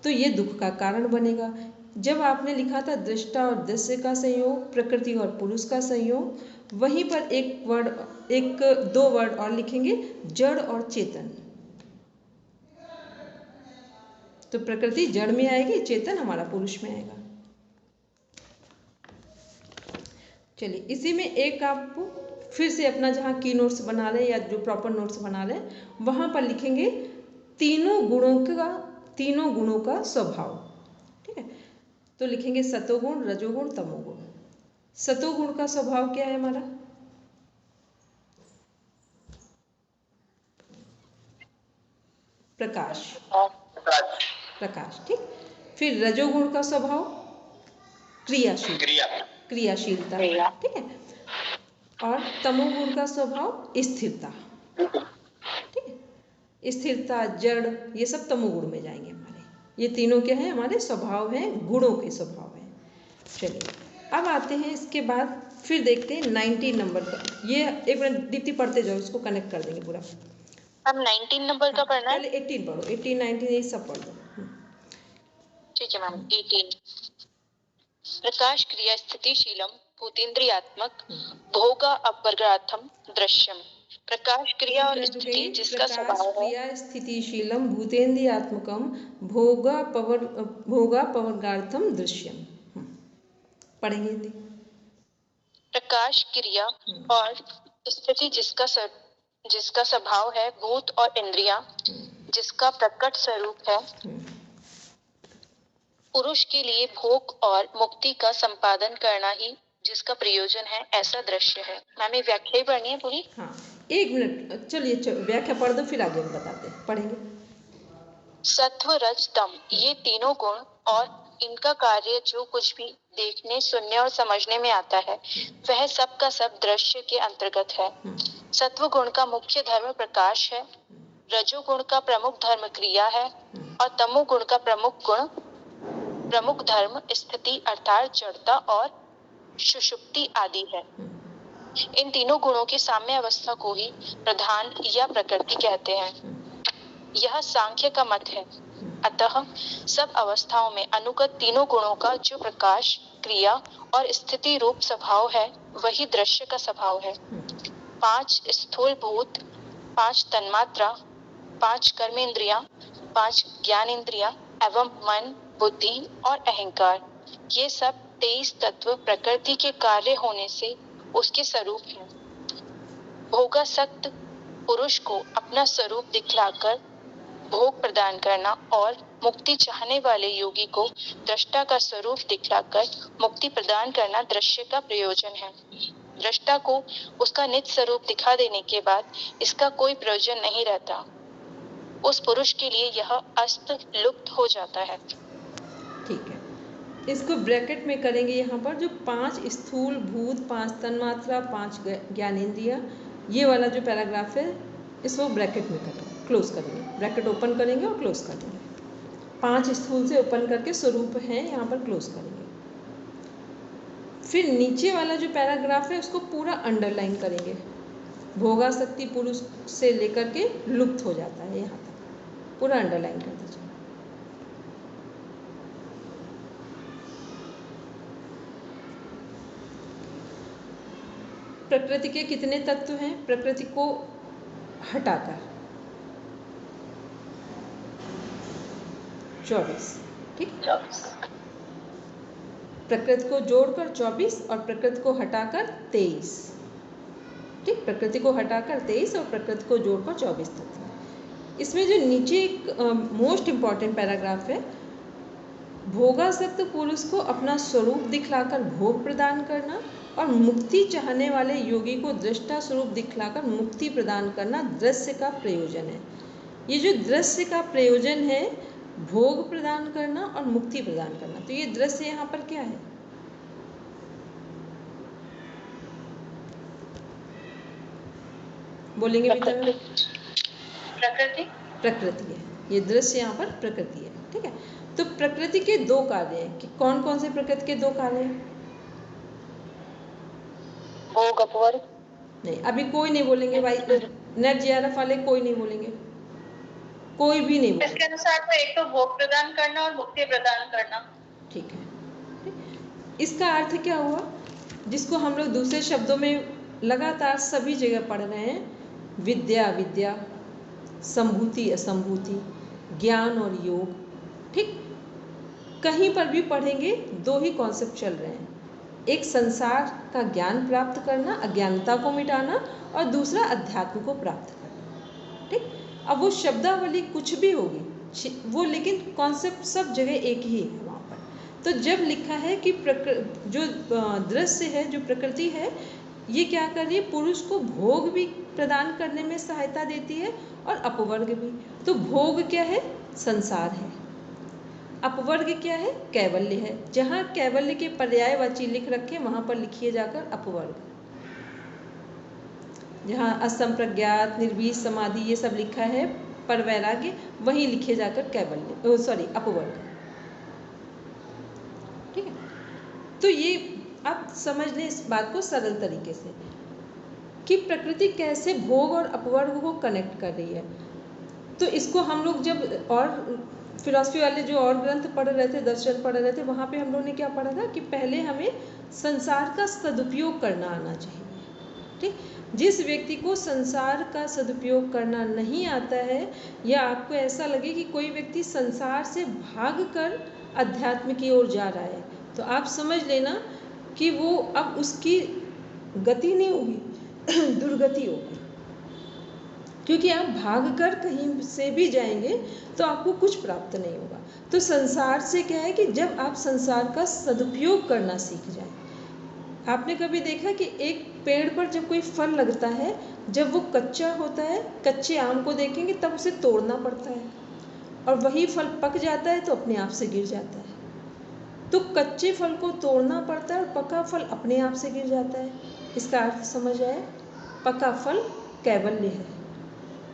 तो ये दुख का कारण बनेगा। जब आपने लिखा था दृष्टा और दृश्य का संयोग, प्रकृति और पुरुष का संयोग, वहीं पर दो वर्ड और लिखेंगे, जड़ और चेतन। तो प्रकृति जड़ में आएगी, चेतन हमारा पुरुष में आएगा। चलिए इसी में एक आप फिर से अपना जहाँ की नोट्स बना रहे हैं या जो प्रॉपर नोट्स बना रहे हैं वहाँ पर लिखेंगे तीनों गुणों का स्वभाव। ठीक है, तो लिखेंगे सतोगुण, रजोगुण, तमोगुण। सतोगुण का स्वभाव क्या है हमारा, प्रकाश। ठीक। फिर रजोगुण का स्वभाव क्रियाशीलता। ठीक है, और तमोगुण का स्वभाव स्थिरता। ठीक है, स्थिरता, जड़, ये सब तमोगुण में जाएंगे हमारे। ये तीनों क्या है, हमारे स्वभाव हैं, गुणों के स्वभाव हैं। चलिए अब आते हैं इसके बाद फिर देखते हैं 19 नंबर का। ये एक मिनट दीप्ति पढ़ते जाओ, इसको कनेक्ट कर देंगे पूरा। अब 19 नंबर का पढ़ना है। पहले 18 पढ़ो, 18 19 ये सब पढ़ दो। ठीक है मैम। 18 प्रकाश क्रिया स्थितिशीलम भूतेन्द्रियात्मक भोगा अपवर्गार्थम दृश्यम। प्रकाश क्रिया और स्थिति जिसका स्वभाव है, क्रिया स्थितिशीलम भूतेन्द्रियात्मकम भोगापवर्गार्थम दृश्यम। पढ़ेंगे हिंदी। प्रकाश क्रिया और स्थिति जिसका स्वभाव है, भूत और इंद्रिया जिसका प्रकट स्वरूप है, पुरुष के लिए भोग और मुक्ति का संपादन करना ही जिसका प्रयोजन है, ऐसा दृश्य है। मैम ये व्याख्या ही पढ़नी है पूरी? हाँ, एक मिनट, चलिए व्याख्या पढ़ दो, फिर आगे हम बताते हैं, पढ़ेंगे। सत्व रज तम, ये तीनों गुण और इनका कार्य जो कुछ भी देखने, सुनने और समझने में आता है वह सब का सब दृश्य के अंतर्गत है। सत्व गुण का मुख्य धर्म प्रकाश है, रजोगुण का प्रमुख धर्म क्रिया है और तमोगुण का प्रमुख धर्म स्थिति अर्थात जड़ता और सुषुप्ति आदि है। इन तीनों गुणों की साम्य अवस्था को ही प्रधान या प्रकृति कहते हैं। यह सांख्य का मत है। अतः सब अवस्थाओं में अनुगत तीनों गुणों का जो प्रकाश, क्रिया और स्थिति रूप स्वभाव है वही दृश्य का स्वभाव है। 5 स्थूल भूत, 5 तन्मात्रा, 5 कर्मेंद्रियां, 5 ज्ञानेंद्रियां एवं मन, बुद्धि और अहंकार, ये सब 23 तत्व प्रकृति के कार्य होने से उसके स्वरूप हैं। भोगासक्त पुरुष को अपना स्वरूप दिखलाकर भोग प्रदान करना और मुक्ति चाहने वाले योगी को दृष्टा का स्वरूप दिखलाकर मुक्ति प्रदान करना दृश्य का प्रयोजन है। दृष्टा को उसका निज स्वरूप दिखा देने के बाद इसका कोई प्रयोजन नहीं रहता। उस पुरुष के लिए यह अस्त लुप्त हो जाता है। ठीक है, इसको ब्रैकेट में करेंगे। यहाँ पर जो 5 स्थूल भूत, 5 तन्मात्रा, 5 ज्ञानेंद्रिया, ये वाला जो पैराग्राफ है इसको ब्रैकेट में करेंगे, क्लोज करेंगे। ब्रैकेट ओपन करेंगे और क्लोज कर देंगे। 5 स्थूल से ओपन करके स्वरूप है यहाँ पर क्लोज करेंगे। फिर नीचे वाला जो पैराग्राफ है उसको पूरा अंडरलाइन करेंगे। भोगासक्ति पुरुष से लेकर के लुप्त हो जाता है, यहाँ तक पूरा अंडरलाइन कर दीजिए। प्रकृति के कितने तत्व हैं? प्रकृति को हटाकर 24। ठीक, 24। प्रकृति को जोड़कर 24 और प्रकृति को हटाकर 23। ठीक, प्रकृति को हटाकर 23 और प्रकृति को जोड़कर 24 तत्व। इसमें जो नीचे एक मोस्ट इम्पॉर्टेंट पैराग्राफ है, भोगासक्त पुरुष को अपना स्वरूप दिखलाकर भोग प्रदान करना और मुक्ति चाहने वाले योगी को दृष्टा स्वरूप दिखलाकर मुक्ति प्रदान करना दृश्य का प्रयोजन है। ये जो दृश्य का प्रयोजन है, भोग प्रदान करना और मुक्ति प्रदान करना, तो ये दृश्य यहाँ पर क्या है? बोलेंगे बेटा? प्रकृति है। ये दृश्य यहाँ पर प्रकृति है। ठीक है, तो प्रकृति के 2 कार्य हैं कि कौन कौन से प्रकृति के 2 कार्य हैं? भोग अपवर्ग। नहीं, अभी कोई नहीं बोलेंगे भाई, नेट जेआरएफ वाले कोई नहीं बोलेंगे, कोई भी नहीं बोलेंगे। इसके अनुसार तो एक तो भोग प्रदान करना और मुक्ति प्रदान करना। ठीक है, इसका अर्थ क्या हुआ, जिसको हम लोग दूसरे शब्दों में लगातार सभी जगह पढ़ रहे हैं, विद्या अविद्या, संभूति असंभूति, ज्ञान और योग। ठीक, कहीं पर भी पढ़ेंगे दो ही कॉन्सेप्ट चल रहे हैं, एक संसार का ज्ञान प्राप्त करना, अज्ञानता को मिटाना, और दूसरा अध्यात्म को प्राप्त करना। ठीक, अब वो शब्दावली कुछ भी होगी वो, लेकिन कॉन्सेप्ट सब जगह एक ही है वहाँ पर। तो जब लिखा है कि जो दृश्य है, जो प्रकृति है, ये क्या कर रही है, पुरुष को भोग भी प्रदान करने में सहायता देती है और अपवर्ग भी। तो भोग क्या है, संसार है, अपवर्ग क्या है, कैवल्य है। जहाँ कैवल्य के पर्यायवाची लिख रखे वहाँ पर लिखिए जाकर अपवर्ग। जहाँ असंप्रज्ञात, निर्वीज समाधि ये सब लिखा है पर वैराग्य, वहीं लिखे जाकर कैवल्य, सॉरी अपवर्ग। ठीक है, तो ये आप समझ लें इस बात को सरल तरीके से कि प्रकृति कैसे भोग और अपवर्ग को कनेक्ट कर रही है। तो इसको हम लोग जब और फिलॉसफी वाले जो और ग्रंथ पढ़ रहे थे, दर्शन पढ़ रहे थे, वहाँ पे हम लोग ने क्या पढ़ा था कि पहले हमें संसार का सदुपयोग करना आना चाहिए। ठीक, जिस व्यक्ति को संसार का सदुपयोग करना नहीं आता है, या आपको ऐसा लगे कि कोई व्यक्ति संसार से भागकर अध्यात्म की ओर जा रहा है, तो आप समझ लेना कि वो अब उसकी गति नहीं होगी, दुर्गति होगी। क्योंकि आप भागकर कहीं से भी जाएंगे तो आपको कुछ प्राप्त नहीं होगा। तो संसार से क्या है कि जब आप संसार का सदुपयोग करना सीख जाएं। आपने कभी देखा कि एक पेड़ पर जब कोई फल लगता है, जब वो कच्चा होता है, कच्चे आम को देखेंगे तब उसे तोड़ना पड़ता है, और वही फल पक जाता है तो अपने आप से गिर जाता है। तो कच्चे फल को तोड़ना पड़ता है और पका फल अपने आप से गिर जाता है। इसका अर्थ समझ आया, पका फल कैवल्य है,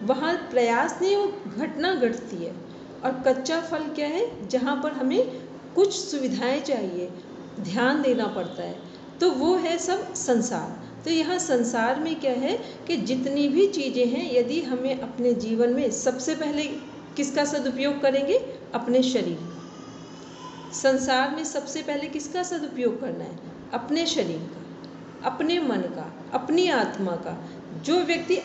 वहाँ प्रयास नहीं, वो घटना घटती है। और कच्चा फल क्या है, जहाँ पर हमें कुछ सुविधाएं चाहिए, ध्यान देना पड़ता है, तो वो है सब संसार। तो यहाँ संसार में क्या है कि जितनी भी चीज़ें हैं, यदि हमें अपने जीवन में सबसे पहले किसका सदुपयोग करेंगे, अपने शरीर। संसार में सबसे पहले किसका सदुपयोग करना है, अपने शरीर का, अपने मन का, अपनी आत्मा का। जो व्यक्ति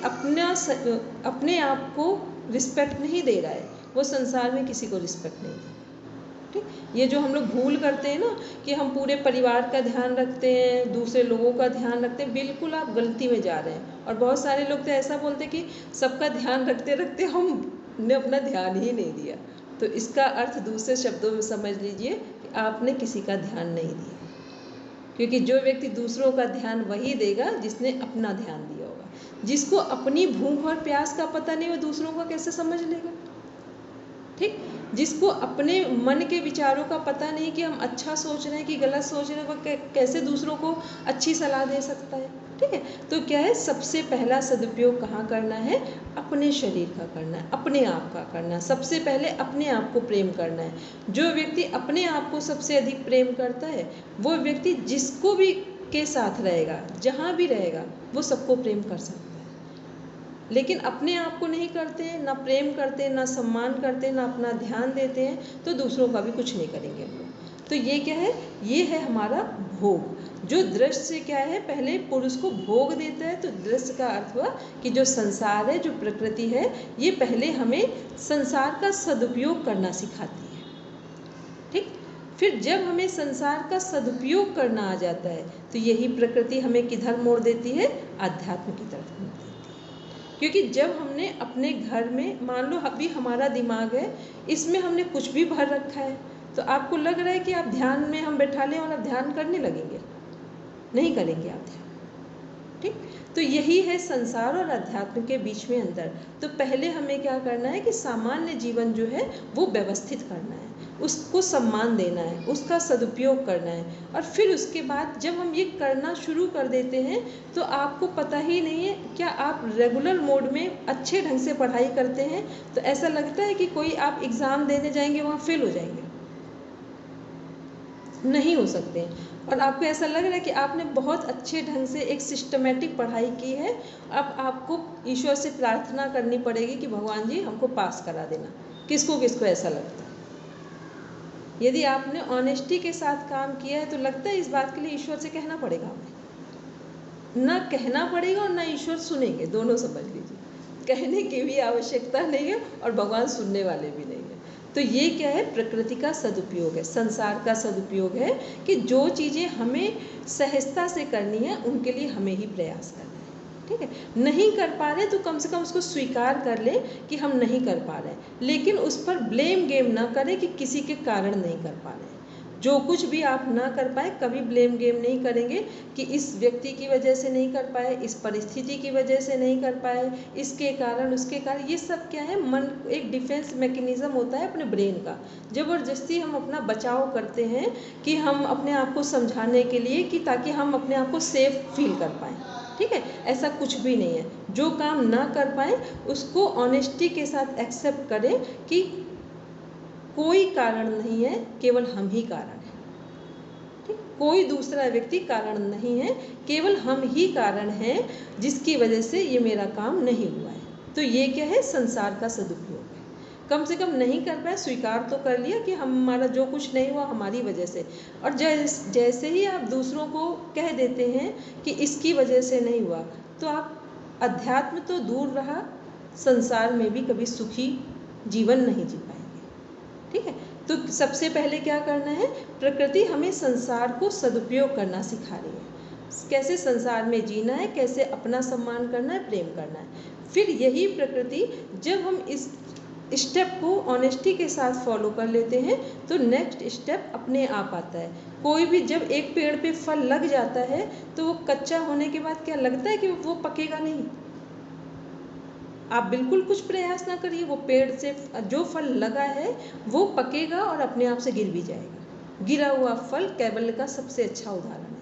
अपने आप को रिस्पेक्ट नहीं दे रहा है, वो संसार में किसी को रिस्पेक्ट नहीं देगा। ठीक, ये जो हम लोग भूल करते हैं ना कि हम पूरे परिवार का ध्यान रखते हैं, दूसरे लोगों का ध्यान रखते हैं, बिल्कुल आप गलती में जा रहे हैं। और बहुत सारे लोग तो ऐसा बोलते हैं कि सबका ध्यान रखते रखते हमने अपना ध्यान ही नहीं दिया। तो इसका अर्थ दूसरे शब्दों में समझ लीजिए कि आपने किसी का ध्यान नहीं दिया, क्योंकि जो व्यक्ति दूसरों का ध्यान वही देगा जिसने अपना ध्यान दिया होगा। जिसको अपनी भूख और प्यास का पता नहीं, वो दूसरों का कैसे समझ लेगा। ठीक, जिसको अपने मन के विचारों का पता नहीं कि हम अच्छा सोच रहे हैं कि गलत सोच रहे हैं, वो कैसे दूसरों को अच्छी सलाह दे सकता है। ठीक है, तो क्या है, सबसे पहला सदुपयोग कहाँ करना है, अपने शरीर का करना है, अपने आप का करना है। सबसे पहले अपने आप को प्रेम करना है। जो व्यक्ति अपने आप को सबसे अधिक प्रेम करता है, वो व्यक्ति जिसको भी के साथ रहेगा, जहाँ भी रहेगा, वो सबको प्रेम कर सकता है। लेकिन अपने आप को नहीं करते हैं, ना प्रेम करते हैं, ना सम्मान करते हैं, ना अपना ध्यान देते हैं, तो दूसरों का भी कुछ नहीं करेंगे हम लोग। तो ये क्या है, ये है हमारा भोग। जो दृश्य क्या है, पहले पुरुष को भोग देता है। तो दृश्य का अर्थ हुआ कि जो संसार है, जो प्रकृति है, ये पहले हमें संसार का सदुपयोग करना सिखाती है। ठीक, फिर जब हमें संसार का सदुपयोग करना आ जाता है, तो यही प्रकृति हमें किधर मोड़ देती है, आध्यात्म की तरफ मोड़ देती है। क्योंकि जब हमने अपने घर में, मान लो अभी हमारा दिमाग है, इसमें हमने कुछ भी भर रखा है, तो आपको लग रहा है कि आप ध्यान में हम बैठा लें और आप ध्यान करने लगेंगे, नहीं करेंगे आप ध्यान। ठीक, तो यही है संसार और अध्यात्म के बीच में अंतर। तो पहले हमें क्या करना है कि सामान्य जीवन जो है वो व्यवस्थित करना है, उसको सम्मान देना है, उसका सदुपयोग करना है। और फिर उसके बाद जब हम ये करना शुरू कर देते हैं, तो आपको पता ही नहीं है, क्या आप रेगुलर मोड में अच्छे ढंग से पढ़ाई करते हैं, तो ऐसा लगता है कि कोई आप एग्ज़ाम देने जाएंगे, वहाँ फेल हो जाएंगे। नहीं हो सकते हैं। और आपको ऐसा लग रहा है कि आपने बहुत अच्छे ढंग से एक सिस्टमेटिक पढ़ाई की है, अब आपको ईश्वर से प्रार्थना करनी पड़ेगी कि भगवान जी हमको पास करा देना। किसको किसको ऐसा लगता है? यदि आपने ऑनेस्टी के साथ काम किया है तो लगता है इस बात के लिए ईश्वर से कहना पड़ेगा हमें। ना कहना पड़ेगा और ना ईश्वर सुनेंगे, दोनों समझ लीजिए। कहने की भी आवश्यकता नहीं है और भगवान सुनने वाले भी नहीं है। तो ये क्या है? प्रकृति का सदुपयोग है, संसार का सदुपयोग है कि जो चीज़ें हमें सहजता से करनी है उनके लिए हमें ही प्रयास करना है। ठीक है, नहीं कर पा रहे तो कम से कम उसको स्वीकार कर ले कि हम नहीं कर पा रहे, लेकिन उस पर ब्लेम गेम ना करें कि किसी के कारण नहीं कर पा रहे। जो कुछ भी आप ना कर पाए कभी ब्लेम गेम नहीं करेंगे कि इस व्यक्ति की वजह से नहीं कर पाए, इस परिस्थिति की वजह से नहीं कर पाए, इसके कारण उसके कारण। ये सब क्या है? मन एक डिफेंस मैकेनिज्म होता है अपने ब्रेन का। ज़बरदस्ती हम अपना बचाव करते हैं कि हम अपने आप को समझाने के लिए कि ताकि हम अपने आप को सेफ फील कर पाएँ। ठीक है, ऐसा कुछ भी नहीं है। जो काम ना कर पाए उसको ऑनेस्टी के साथ एक्सेप्ट करें कि कोई कारण नहीं है, केवल हम ही कारण हैं। ठीक, कोई दूसरा व्यक्ति कारण नहीं है, केवल हम ही कारण हैं जिसकी वजह से ये मेरा काम नहीं हुआ है। तो ये क्या है? संसार का सदुपयोग है। कम से कम नहीं कर पाए, स्वीकार तो कर लिया कि हमारा जो कुछ नहीं हुआ हमारी वजह से। और जैसे ही आप दूसरों को कह देते हैं कि इसकी वजह से नहीं हुआ, तो आप अध्यात्म तो दूर रहा, संसार में भी कभी सुखी जीवन नहीं जी पाएंगे। ठीक है, तो सबसे पहले क्या करना है? प्रकृति हमें संसार को सदुपयोग करना सिखा रही है, कैसे संसार में जीना है, कैसे अपना सम्मान करना है, प्रेम करना है। फिर यही प्रकृति जब हम इस स्टेप को ऑनेस्टी के साथ फॉलो कर लेते हैं तो नेक्स्ट स्टेप अपने आप आता है। कोई भी जब एक पेड़ पे फल लग जाता है तो वो कच्चा होने के बाद क्या लगता है कि वो पकेगा नहीं? आप बिल्कुल कुछ प्रयास ना करिए, वो पेड़ से जो फल लगा है वो पकेगा और अपने आप से गिर भी जाएगा। गिरा हुआ फल कैबल्य का सबसे अच्छा उदाहरण है।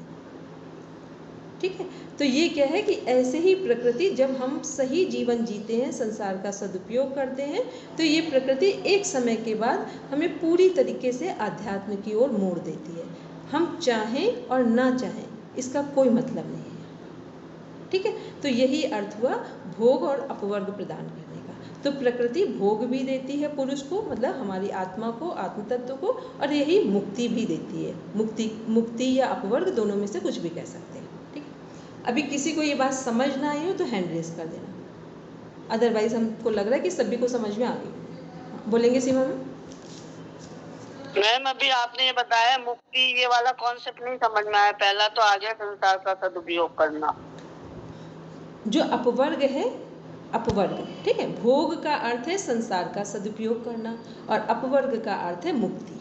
ठीक है, तो ये क्या है कि ऐसे ही प्रकृति जब हम सही जीवन जीते हैं, संसार का सदुपयोग करते हैं, तो ये प्रकृति एक समय के बाद हमें पूरी तरीके से आध्यात्म की ओर मोड़ देती है। हम चाहें और ना चाहें इसका कोई मतलब नहीं है। ठीक है, तो यही अर्थ हुआ भोग और अपवर्ग प्रदान करने का। तो प्रकृति भोग भी देती है पुरुष को, मतलब हमारी आत्मा को, आत्म तत्व को, और यही मुक्ति भी देती है। मुक्ति या अपवर्ग दोनों में से कुछ भी कह सकते हैं। ठीक, अभी किसी को ये बात समझ ना आई हो तो हैंड रेज कर देना, अदरवाइज हमको लग रहा है कि सभी को समझ में आ गई। बोलेंगे सीमा में? मैम अभी आपने ये बताया मुक्ति, ये वाला कॉन्सेप्ट नहीं समझ में आया। पहला तो आ गया संसार का सदुपयोग करना। जो अपवर्ग है, अपवर्ग, ठीक है, भोग का अर्थ है संसार का सदुपयोग करना और अपवर्ग का अर्थ है मुक्ति।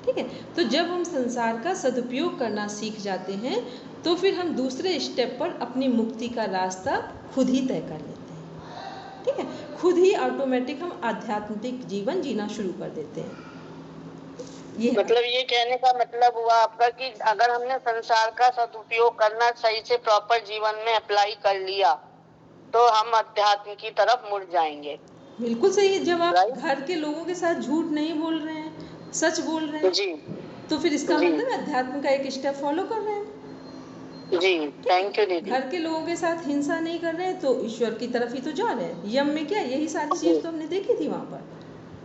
ठीक है, तो जब हम संसार का सदुपयोग करना सीख जाते हैं तो फिर हम दूसरे स्टेप पर अपनी मुक्ति का रास्ता खुद ही तय कर लेते हैं। ठीक है, खुद ही ऑटोमेटिक हम आध्यात्मिक जीवन जीना शुरू कर देते हैं। ये मतलब ये कहने का मतलब हुआ आपका कि अगर हमने संसार का सदुपयोग करना सही से प्रॉपर जीवन में अप्लाई कर लिया तो हम अध्यात्म की तरफ मुड़ जाएंगे। बिल्कुल सही है। जब आप घर के लोगों के साथ झूठ नहीं बोल रहे हैं, सच बोल रहे हैं, जी, तो फिर इसका मतलब अध्यात्म का एक स्टेप फॉलो कर रहे हैं। जी, थैंक यू दीदी। घर के लोगों के साथ हिंसा नहीं कर रहे हैं तो ईश्वर की तरफ ही तो जा रहे हैं। यम में क्या यही सारी चीज तो हमने देखी थी वहाँ पर।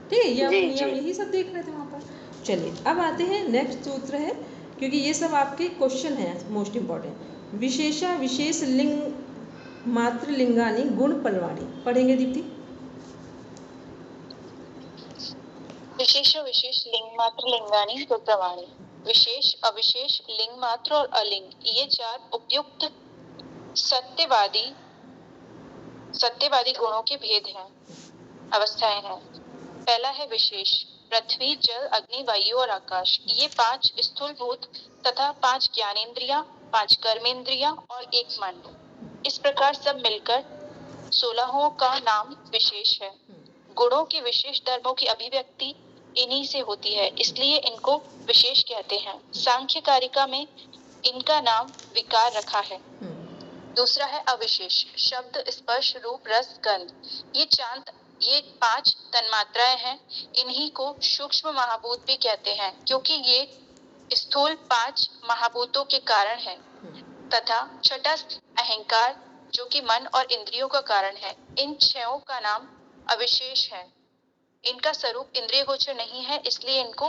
ठीक है, यम नियम यही सब देख रहे थे वहाँ पर। चलिए अब आते हैं नेक्स्ट सूत्र है, क्योंकि ये सब आपके क्वेश्चन हैं मोस्ट इम्पॉर्टेंट। विशेषा विशेष लिंग मात्र लिंगानी गुण परवाणी। पढ़ेंगे दीप्ति? विशेष विशेष लिंग मात्र लिंगानी गुण परवाणी। विशेष अविशेष लिंग मात्र और अलिंग ये चार उपयुक्त सत्यवादी गुणों के भेद हैं, अवस्थाएं हैं। पहला है विशेष। पृथ्वी, जल, अग्नि, वायु और आकाश, ये 5 स्थूलभूत तथा 5 ज्ञानेंद्रियां, 5 कर्मेंद्रियां और 1 मन, इस प्रकार सब मिलकर 16 का नाम विशेष है। गुणों के विशेष धर्मों की अभिव्यक्ति इन्हीं से होती है, इसलिए इनको विशेष कहते हैं। सांख्य कारिका में इनका नाम विकार रखा है। दूसरा है अविशेष। शब्द, स्पर्श, रूप, रस, गंध, ये ये 5 तन्मात्राएं हैं, इन्हीं को सूक्ष्म महाभूत भी कहते हैं, क्योंकि ये स्थूल 5 महाभूतों के कारण है। तथा छठा अहंकार, जो कि मन और इंद्रियों का कारण है। इन 6 का नाम अविशेष है। इनका स्वरूप इंद्रिय गोचर नहीं है, इसलिए इनको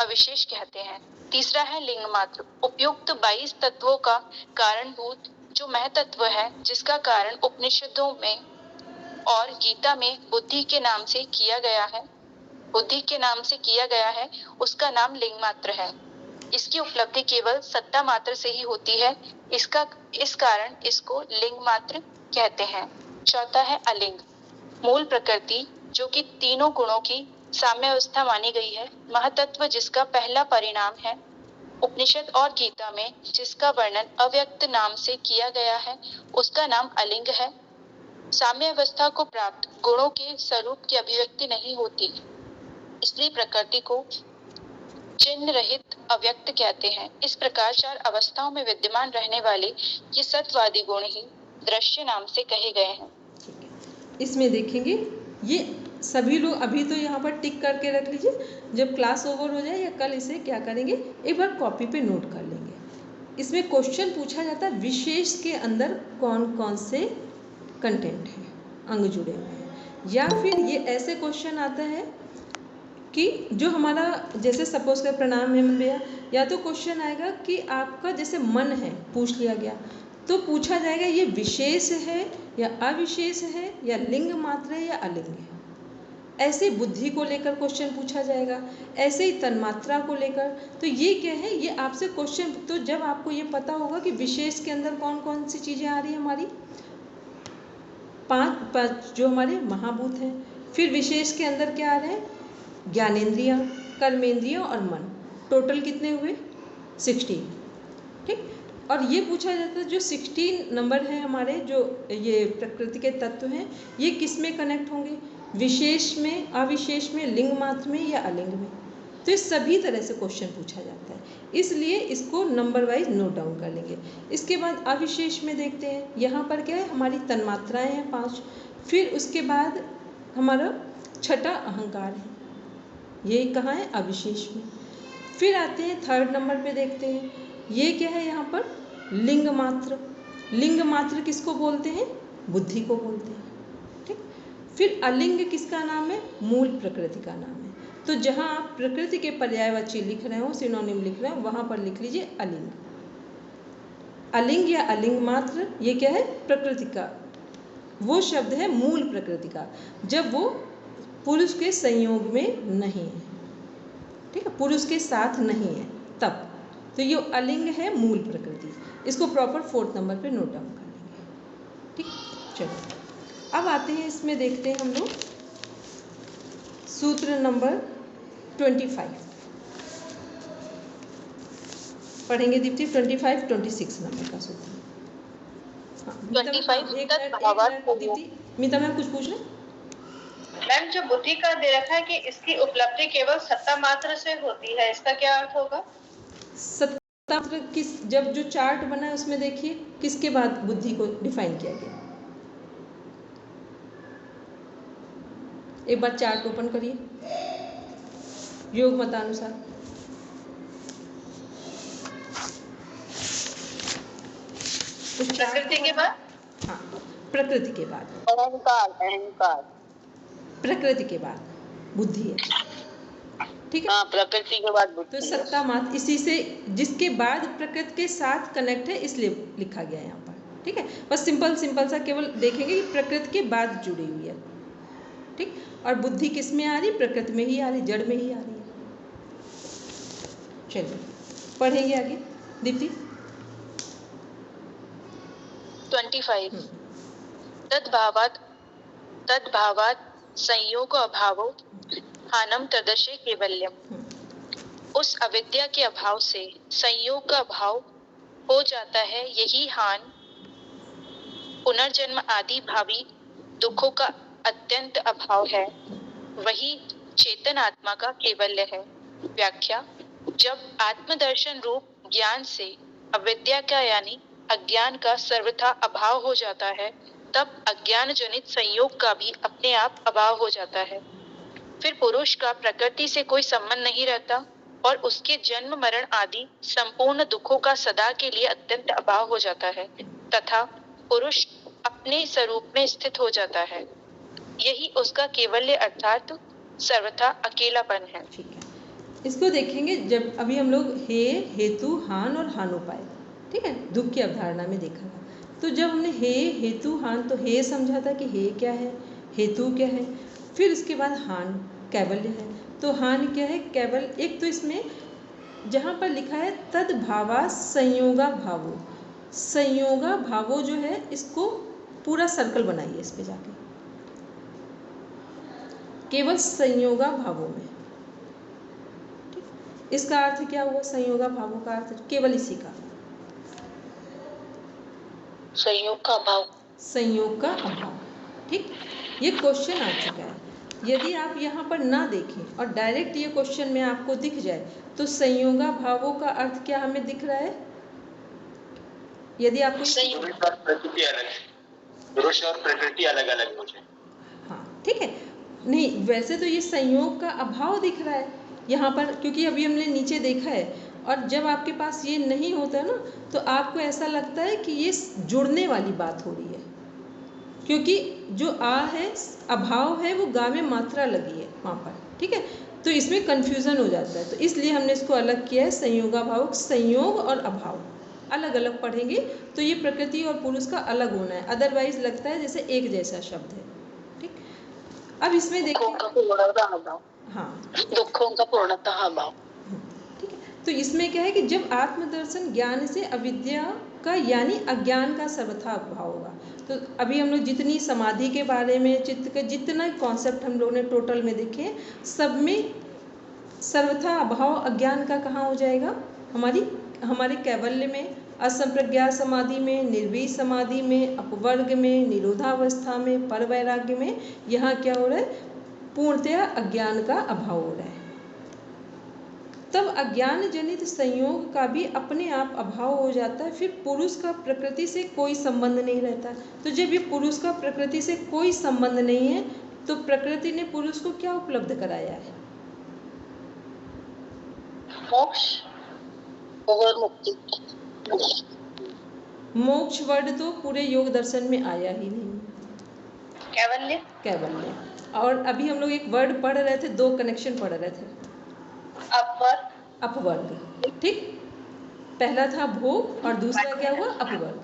अविशेष कहते हैं। तीसरा है लिंग मात्र, उपयुक्त 22 तत्वों का कारणभूत जो महतत्व है, जिसका कारण उपनिषदों में और गीता में बुद्धि के नाम से किया गया है, उसका नाम लिंग मात्र है। इसकी उपलब्धि केवल सत्ता मात्र से ही होती है, इस कारण इसको लिंग मात्र कहते हैं। चौथा है अलिंग, मूल प्रकृति, जो कि तीनों गुणों की साम्यावस्था मानी गई है, महतत्व जिसका पहला परिणाम है। उपनिषद और गीता में जिसका वर्णन अव्यक्त नाम से किया गया है, उसका नाम अलिंग है। साम्यावस्था को प्राप्त गुणों के स्वरूप की अभिव्यक्ति नहीं होती, इसलिए प्रकृति को चिन्ह रहित अव्यक्त कहते हैं। इस प्रकार 4 अवस्थाओं में विद्यमान रहने वाले ये सत्वादी गुण ही दृश्य नाम से कहे गए हैं। इसमें देखेंगे ये सभी लोग अभी तो यहाँ पर टिक करके रख लीजिए, जब क्लास ओवर हो जाए या कल इसे क्या करेंगे, एक बार कॉपी पे नोट कर लेंगे। इसमें क्वेश्चन पूछा जाता है विशेष के अंदर कौन कौन से कंटेंट हैं, अंग जुड़े हुए हैं, या फिर ये ऐसे क्वेश्चन आता है कि जो हमारा जैसे सपोज कर प्रणाम हेमंत भैया, या तो क्वेश्चन आएगा कि आपका जैसे मन है पूछ लिया गया, तो पूछा जाएगा ये विशेष है या अविशेष है या लिंग मात्र है या अलिंग है। ऐसे बुद्धि को लेकर क्वेश्चन पूछा जाएगा, ऐसे ही तन्मात्रा को लेकर। तो ये क्या है, ये आपसे क्वेश्चन, तो जब आपको ये पता होगा कि विशेष के अंदर कौन कौन सी चीज़ें आ रही है, हमारी 5 जो हमारे महाभूत हैं, फिर विशेष के अंदर क्या आ रहे हैं, ज्ञानेंद्रियाँ, कर्मेंद्रियाँ और मन, टोटल कितने हुए 16, ठीक। और ये पूछा जाता है जो 16 नंबर है हमारे, जो ये प्रकृति के तत्व हैं, ये किस में कनेक्ट होंगे, विशेष में, अविशेष में, लिंग मात्र में या अलिंग में। तो इस सभी तरह से क्वेश्चन पूछा जाता है, इसलिए इसको नंबर वाइज नोट डाउन कर लेंगे। इसके बाद अविशेष में देखते हैं, यहाँ पर क्या है, हमारी तन्मात्राएं हैं 5, फिर उसके बाद हमारा छठा अहंकार है, ये कहाँ है, अविशेष में। फिर आते हैं 3rd नंबर पे, देखते हैं ये क्या है, यहाँ पर लिंग मात्र। लिंग मात्र किसको बोलते हैं, बुद्धि को बोलते हैं, ठीक। फिर अलिंग किसका नाम है, मूल प्रकृति का नाम है। तो जहाँ आप प्रकृति के पर्यायवाची लिख रहे हो, सिनोनिम लिख रहे हो, वहाँ पर लिख लीजिए अलिंग। अलिंग या अलिंग मात्र ये क्या है, प्रकृति का वो शब्द है, मूल प्रकृति का, जब वो पुरुष के संयोग में नहीं है, ठीक है, पुरुष के साथ नहीं है तब। तो ये अलिंग है, मूल प्रकृति। इसको प्रॉपर 4th नंबर पे नोट डाउन कर लेंगे, ठीक। चलो अब आते हैं, इसमें देखते हैं हम लोग सूत्र नंबर 25 पढ़ेंगे दीप्ति, 25, 26 नंबर का सूत्र। हाँ, 25 दीप्ति, मीता मैम कुछ पूछ रहे हैं? मैम, जो बुद्धि का दे रखा है कि इसकी उपलब्धि केवल सत्ता मात्र से होती है, इसका क्या अर्थ होगा? सत्ता मात्र किस, जब जो चार्ट बना है उसमें देखिए किसके बाद बुद्धि को डिफाइन किया गया। एक बार चार्ट ओपन करिए, योग मतानुसार। प्रकृति के बाद, हाँ, प्रकृति के बाद, अहंकार, प्रकृति के बाद बुद्धि है, ठीक है। हाँ, प्रकृति के बाद बुद्धि। तो सत्ता मात्र इसी से, जिसके बाद प्रकृति के साथ कनेक्ट है, इसलिए लिखा गया है यहाँ पर, ठीक है। बस सिंपल सा केवल देखेंगे कि प्रकृति के बाद जुड़ी हुई है, ठीक। और बुद्धि किस में आ रही, प्रकृति में ही आ रही, जड़ में ही आ रही है। चलिए पढ़ेंगे आगे दीप्ति। 25 तद्भावात् संयोग अभावो हानम तदशे केवल्यम। उस अविद्या के अभाव से संयोग का अभाव हो जाता है, यही हान पुनर्जन्म आदि भावी दुखों का अत्यंत अभाव है, वही चेतन आत्मा का केवल्य है। व्याख्या, जब आत्मदर्शन रूप ज्ञान से अविद्या का यानी अज्ञान का सर्वथा अभाव हो जाता है, तब अज्ञान जनित संयोग का भी अपने आप अभाव हो जाता है। फिर पुरुष का प्रकृति से कोई संबंध नहीं रहता और उसके जन्म मरण आदि संपूर्ण दुखों का सदा के लिए अत्यंत अभाव हो जाता है तथा पुरुष अपने स्वरूप में स्थित हो जाता है। यही उसका केवल्य अर्थात सर्वथा अकेलापन है। ठीक है, इसको देखेंगे जब अभी हम लोग हे, हेतु, हान और हानोपाय, ठीक है, दुख की अवधारणा में देखा था। तो जब हमने हे, हेतु, हान, तो हे समझा था कि हे क्या है, हेतु क्या है, फिर उसके बाद हान कैवल्य है। तो हान क्या है, केवल। एक तो इसमें जहाँ पर लिखा है तद भावा संयोगा भावो, संयोगा भावो जो है, इसको पूरा सर्कल बनाइए इस पे जाके, केवल संयोगा भावों में। ठीक? इसका अर्थ क्या हुआ, संयोगा भावों का अर्थ केवल इसी का, संयोग का अभाव, संयोग का अभाव। ठीक, ये क्वेश्चन आ चुका है। यदि आप यहाँ पर ना देखें और डायरेक्ट ये क्वेश्चन में आपको दिख जाए तो संयोगा भावों का अर्थ क्या हमें दिख रहा है? यदि आपको पुरुष और प्रकृति अलग अलग हो जाए। हाँ, ठीक है, नहीं वैसे तो ये संयोग का अभाव दिख रहा है यहाँ पर, क्योंकि अभी हमने नीचे देखा है। और जब आपके पास ये नहीं होता ना तो आपको ऐसा लगता है कि ये जुड़ने वाली बात हो रही है, क्योंकि जो आ है, अभाव है, वो गा में मात्रा लगी है वहाँ पर। ठीक है, तो इसमें कन्फ्यूज़न हो जाता है। तो इसलिए हमने इसको अलग किया है, संयोगाभाव। संयोग और अभाव अलग अलग पढ़ेंगे तो ये प्रकृति और पुरुष का अलग होना है, अदरवाइज लगता है जैसे एक जैसा शब्द है। ठीक, अब इसमें देखो, हाँ, दुखों का पूर्णतः अभाव। ठीक है, तो इसमें क्या है कि जब आत्मदर्शन ज्ञान से अविद्या का यानी अज्ञान का सर्वथा अभाव होगा। तो अभी हम लोग जितनी समाधि के बारे में, चित्त के जितना कॉन्सेप्ट हम लोगों ने टोटल में देखे, सब में सर्वथा अभाव अज्ञान का कहाँ हो जाएगा? हमारे कैवल्य में, असंप्रज्ञा समाधि में, निर्वीर समाधि में, अपवर्ग में, निरोधावस्था में, परवैराग्य में। यहाँ क्या हो रहा है? पूर्णतया अज्ञान का अभाव हो रहा है। तब अज्ञान जनित संयोग का भी अपने आप अभाव हो जाता है। फिर पुरुष का प्रकृति से कोई संबंध नहीं रहता। तो जब ये पुरुष का प्रकृति से कोई संबंध नहीं है तो प्रकृति ने पुरुष को क्या उपलब्ध कराया है? मोक्ष और मुक्ति। मोक्ष वर्ड तो पूरे योग दर्शन में आया ही नहीं, कैवल्य। कैवल्य। और अभी हम लोग एक वर्ड पढ़ रहे थे, दो कनेक्शन पढ़ रहे थे, अपवर्ग, अपवर्ग। ठीक, पहला था भोग और दूसरा क्या हुआ? अपवर्ग।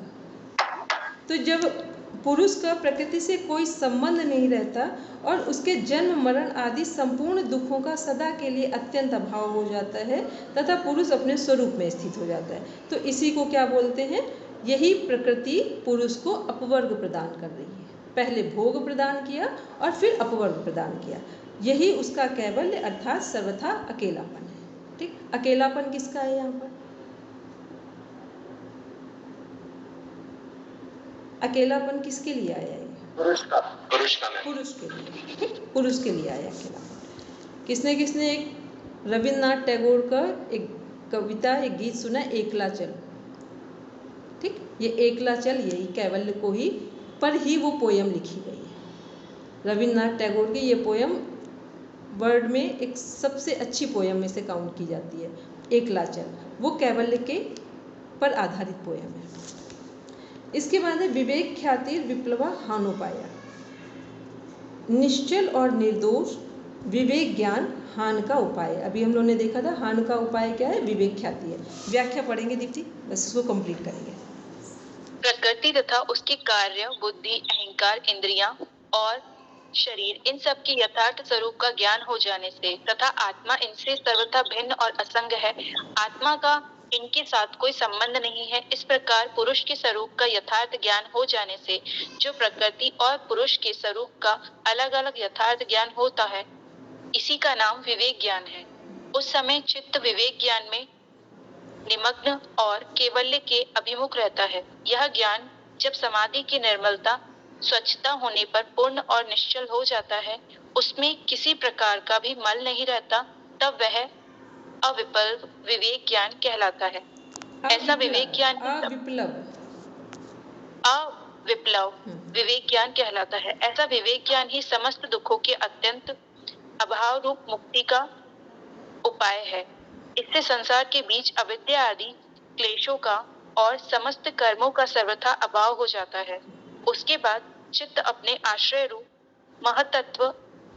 तो जब पुरुष का प्रकृति से कोई संबंध नहीं रहता और उसके जन्म मरण आदि संपूर्ण दुखों का सदा के लिए अत्यंत अभाव हो जाता है तथा पुरुष अपने स्वरूप में स्थित हो जाता है, तो इसी को क्या बोलते हैं? यही प्रकृति पुरुष को अपवर्ग प्रदान कर रही है। पहले भोग प्रदान किया और फिर अपवर्ग प्रदान किया। यही उसका कैवल्य अर्थात सर्वथा अकेलापन है। ठीक, अकेलापन किसका है यहाँ पर? अकेलापन किसके लिए आया है? पुरुष का पुरुष के लिए। ठीक, पुरुष के लिए आया अकेलापन। किसने किसने एक रविन्द्रनाथ टैगोर का एक कविता, एक गीत सुना, एकला चल? ठीक, ये एकला चल यही कैवल्य को ही पर ही वो पोयम लिखी गई है। रविन्द्रनाथ टैगोर की ये पोयम वर्ल्ड में एक सबसे अच्छी पोयम में से काउंट की जाती है, एकला चल। वो कैवल्य के पर आधारित पोयम है। इसके बाद है विवेक ख्यातिर विप्लवा हानोपाया, निश्चल और निर्दोष विवेक ज्ञान हान का उपाय। अभी हम लोगों ने देखा था हान का उपाय क्या है? विवेक ख्याति है। व्याख्या पढ़ेंगे दीप्ति, बस इसको कंप्लीट करेंगे। प्रकृति तथा उसके कार्य, बुद्धि, अहंकार, इंद्रियां और शरीर, इन सब के यथार्थ स्वरूप का ज्ञान हो जाने से तथा आत्मा इनसे सर्वथा भिन्न और असंग है, आत्मा का इनके साथ कोई संबंध नहीं है, इस प्रकार पुरुष के स्वरूप का यथार्थ ज्ञान हो जाने से जो प्रकृति और पुरुष के स्वरूप का अलग अलग यथार्थ ज्ञान होता है, इसी का नाम विवेक ज्ञान है। उस समय चित्त विवेक ज्ञान में निमग्न और केवल्य के अभिमुख रहता है। यह ज्ञान जब समाधि की निर्मलता, स्वच्छता होने पर पूर्ण और निश्चल हो जाता है, उसमें किसी प्रकार का भी मल नहीं रहता, तब वह अविकल्प विवेक ज्ञान कहलाता है। ऐसा विवेक ज्ञान विप्लव विवेक ज्ञान कहलाता है। ऐसा विवेक ज्ञान ही समस्त दुखों के अत्यंत अभाव रूप मुक्ति का उपाय है। इससे संसार के बीच अविद्या आदि क्लेशों का और समस्त कर्मों का सर्वथा अभाव हो जाता है। उसके बाद चित्त अपने आश्रय रूप महतत्व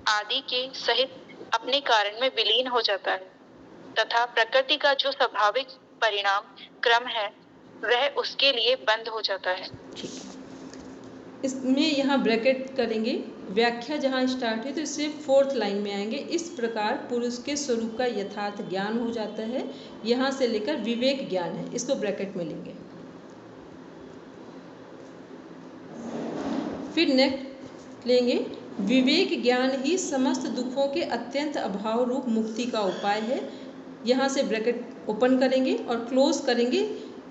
आदि के सहित अपने कारण में विलीन हो जाता है तथा प्रकृति का जो स्वाभाविक परिणाम क्रम है वह उसके लिए बंद हो जाता है। ठीक, इसमें यहाँ ब्रैकेट करेंगे, व्याख्या जहाँ स्टार्ट है तो इससे 4th लाइन में आएंगे। इस प्रकार पुरुष के स्वरूप का यथार्थ ज्ञान हो जाता है, यहाँ से लेकर विवेक ज्ञान है, इसको ब्रैकेट में लेंगे। फिर नेक्स्ट लेंगे, विवेक ज्ञान ही समस्त दुखों के अत्यंत अभाव रूप मुक्ति का उपाय है, यहाँ से ब्रैकेट ओपन करेंगे और क्लोज करेंगे,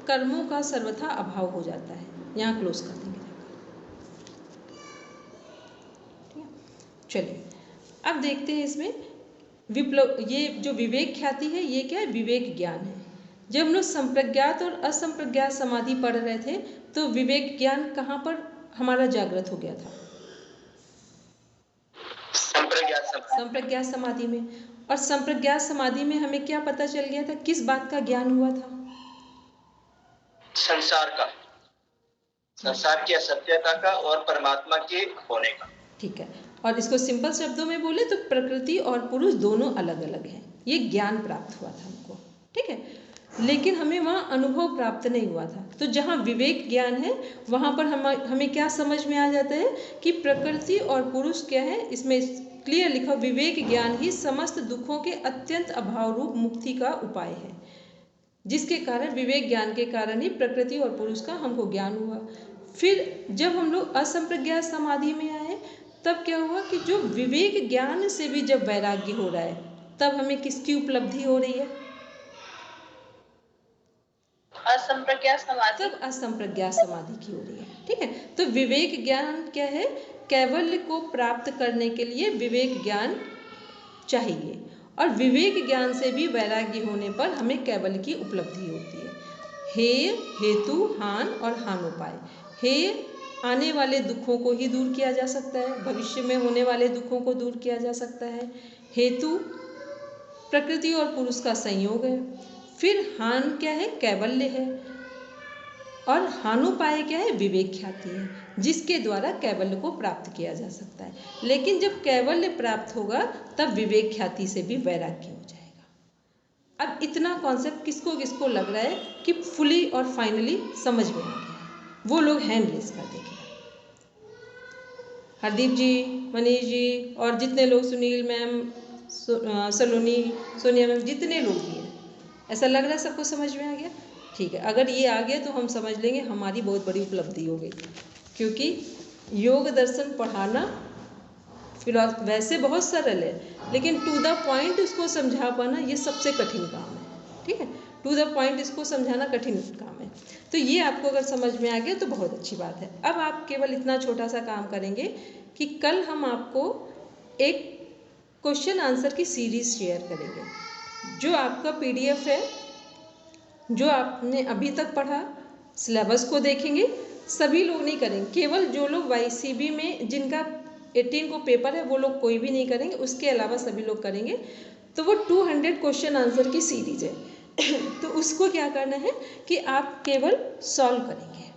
कर्मों का सर्वथा अभाव हो जाता है, यहाँ क्लोज कर देंगे। चलिए अब देखते हैं इसमें विप्लव, ये जो विवेक ख्याति है ये क्या है, विवेक ज्ञान है। जब हम लोग संप्रज्ञात और असंप्रज्ञात समाधि पढ़ रहे थे तो विवेक ज्ञान कहाँ पर हमारा जागृत हो गया था? संप्रज्ञात समाधि में। और संप्रज्ञात समाधि में हमें क्या पता चल गया था, किस बात का ज्ञान हुआ था? संसार का, संसार की असत्यता का और परमात्मा के होने का। ठीक है, और इसको सिंपल शब्दों में बोले तो प्रकृति और पुरुष दोनों अलग अलग हैं, ये ज्ञान प्राप्त हुआ था हमको। ठीक है, लेकिन हमें वहाँ अनुभव प्राप्त नहीं हुआ था। तो जहाँ विवेक ज्ञान है वहाँ पर हमें क्या समझ में आ जाता है कि प्रकृति और पुरुष क्या है, इसमें क्लियर लिखा, विवेक ज्ञान ही समस्त दुखों के अत्यंत अभाव रूप मुक्ति का उपाय है, जिसके कारण विवेक ज्ञान के कारण ही प्रकृति और पुरुष का हमको ज्ञान हुआ। फिर जब हम लोग असंप्रज्ञात समाधि में आए तब क्या हुआ कि जो विवेक ज्ञान से भी जब वैराग्य हो रहा है तब हमें किसकी उपलब्धि हो रही है? असंप्रज्ञात समाधि। तब असंप्रज्ञात समाधि की हो रही है। ठीक है, तो विवेक ज्ञान क्या है, कैवल्य को प्राप्त करने के लिए विवेक ज्ञान चाहिए, और विवेक ज्ञान से भी वैराग्य होने पर हमें कैवल्य की उपलब्धि होती है। हेय, हेतु, हान और हानोपाय। हेय आने वाले दुखों को ही दूर किया जा सकता है, भविष्य में होने वाले दुखों को दूर किया जा सकता है। हेतु प्रकृति और पुरुष का संयोग है। फिर हान क्या है, कैवल्य है, और हानोपाय क्या है, विवेक ख्याति है, जिसके द्वारा कैवल्य को प्राप्त किया जा सकता है। लेकिन जब कैवल्य प्राप्त होगा तब विवेक ख्याति से भी वैराग्य हो जाएगा। अब इतना कॉन्सेप्ट किसको किसको लग रहा है कि फुली और फाइनली समझ में आ गया, वो लोग हैंड रेज कर देंगे। हरदीप जी, मनीष जी और जितने लोग, सुनील मैम, सलोनी, सोनिया मैम, जितने लोग भी हैं, ऐसा लग रहा है सबको समझ में आ गया? ठीक है, अगर ये आ गया तो हम समझ लेंगे हमारी बहुत बड़ी उपलब्धि हो गई, क्योंकि योग दर्शन पढ़ाना वैसे बहुत सरल है, लेकिन टू द पॉइंट उसको समझा पाना ये सबसे कठिन काम है। ठीक है, टू द पॉइंट इसको समझाना कठिन काम है। तो ये आपको अगर समझ में आ गया तो बहुत अच्छी बात है। अब आप केवल इतना छोटा सा काम करेंगे कि कल हम आपको एक क्वेश्चन आंसर की सीरीज शेयर करेंगे, जो आपका PDF है, जो आपने अभी तक पढ़ा, सिलेबस को देखेंगे। सभी लोग नहीं करेंगे, केवल जो लोग YCB में जिनका 18 को पेपर है वो लोग कोई भी नहीं करेंगे, उसके अलावा सभी लोग करेंगे। तो वो 200 क्वेश्चन आंसर की सीरीज है। तो उसको क्या करना है कि आप केवल सॉल्व करेंगे।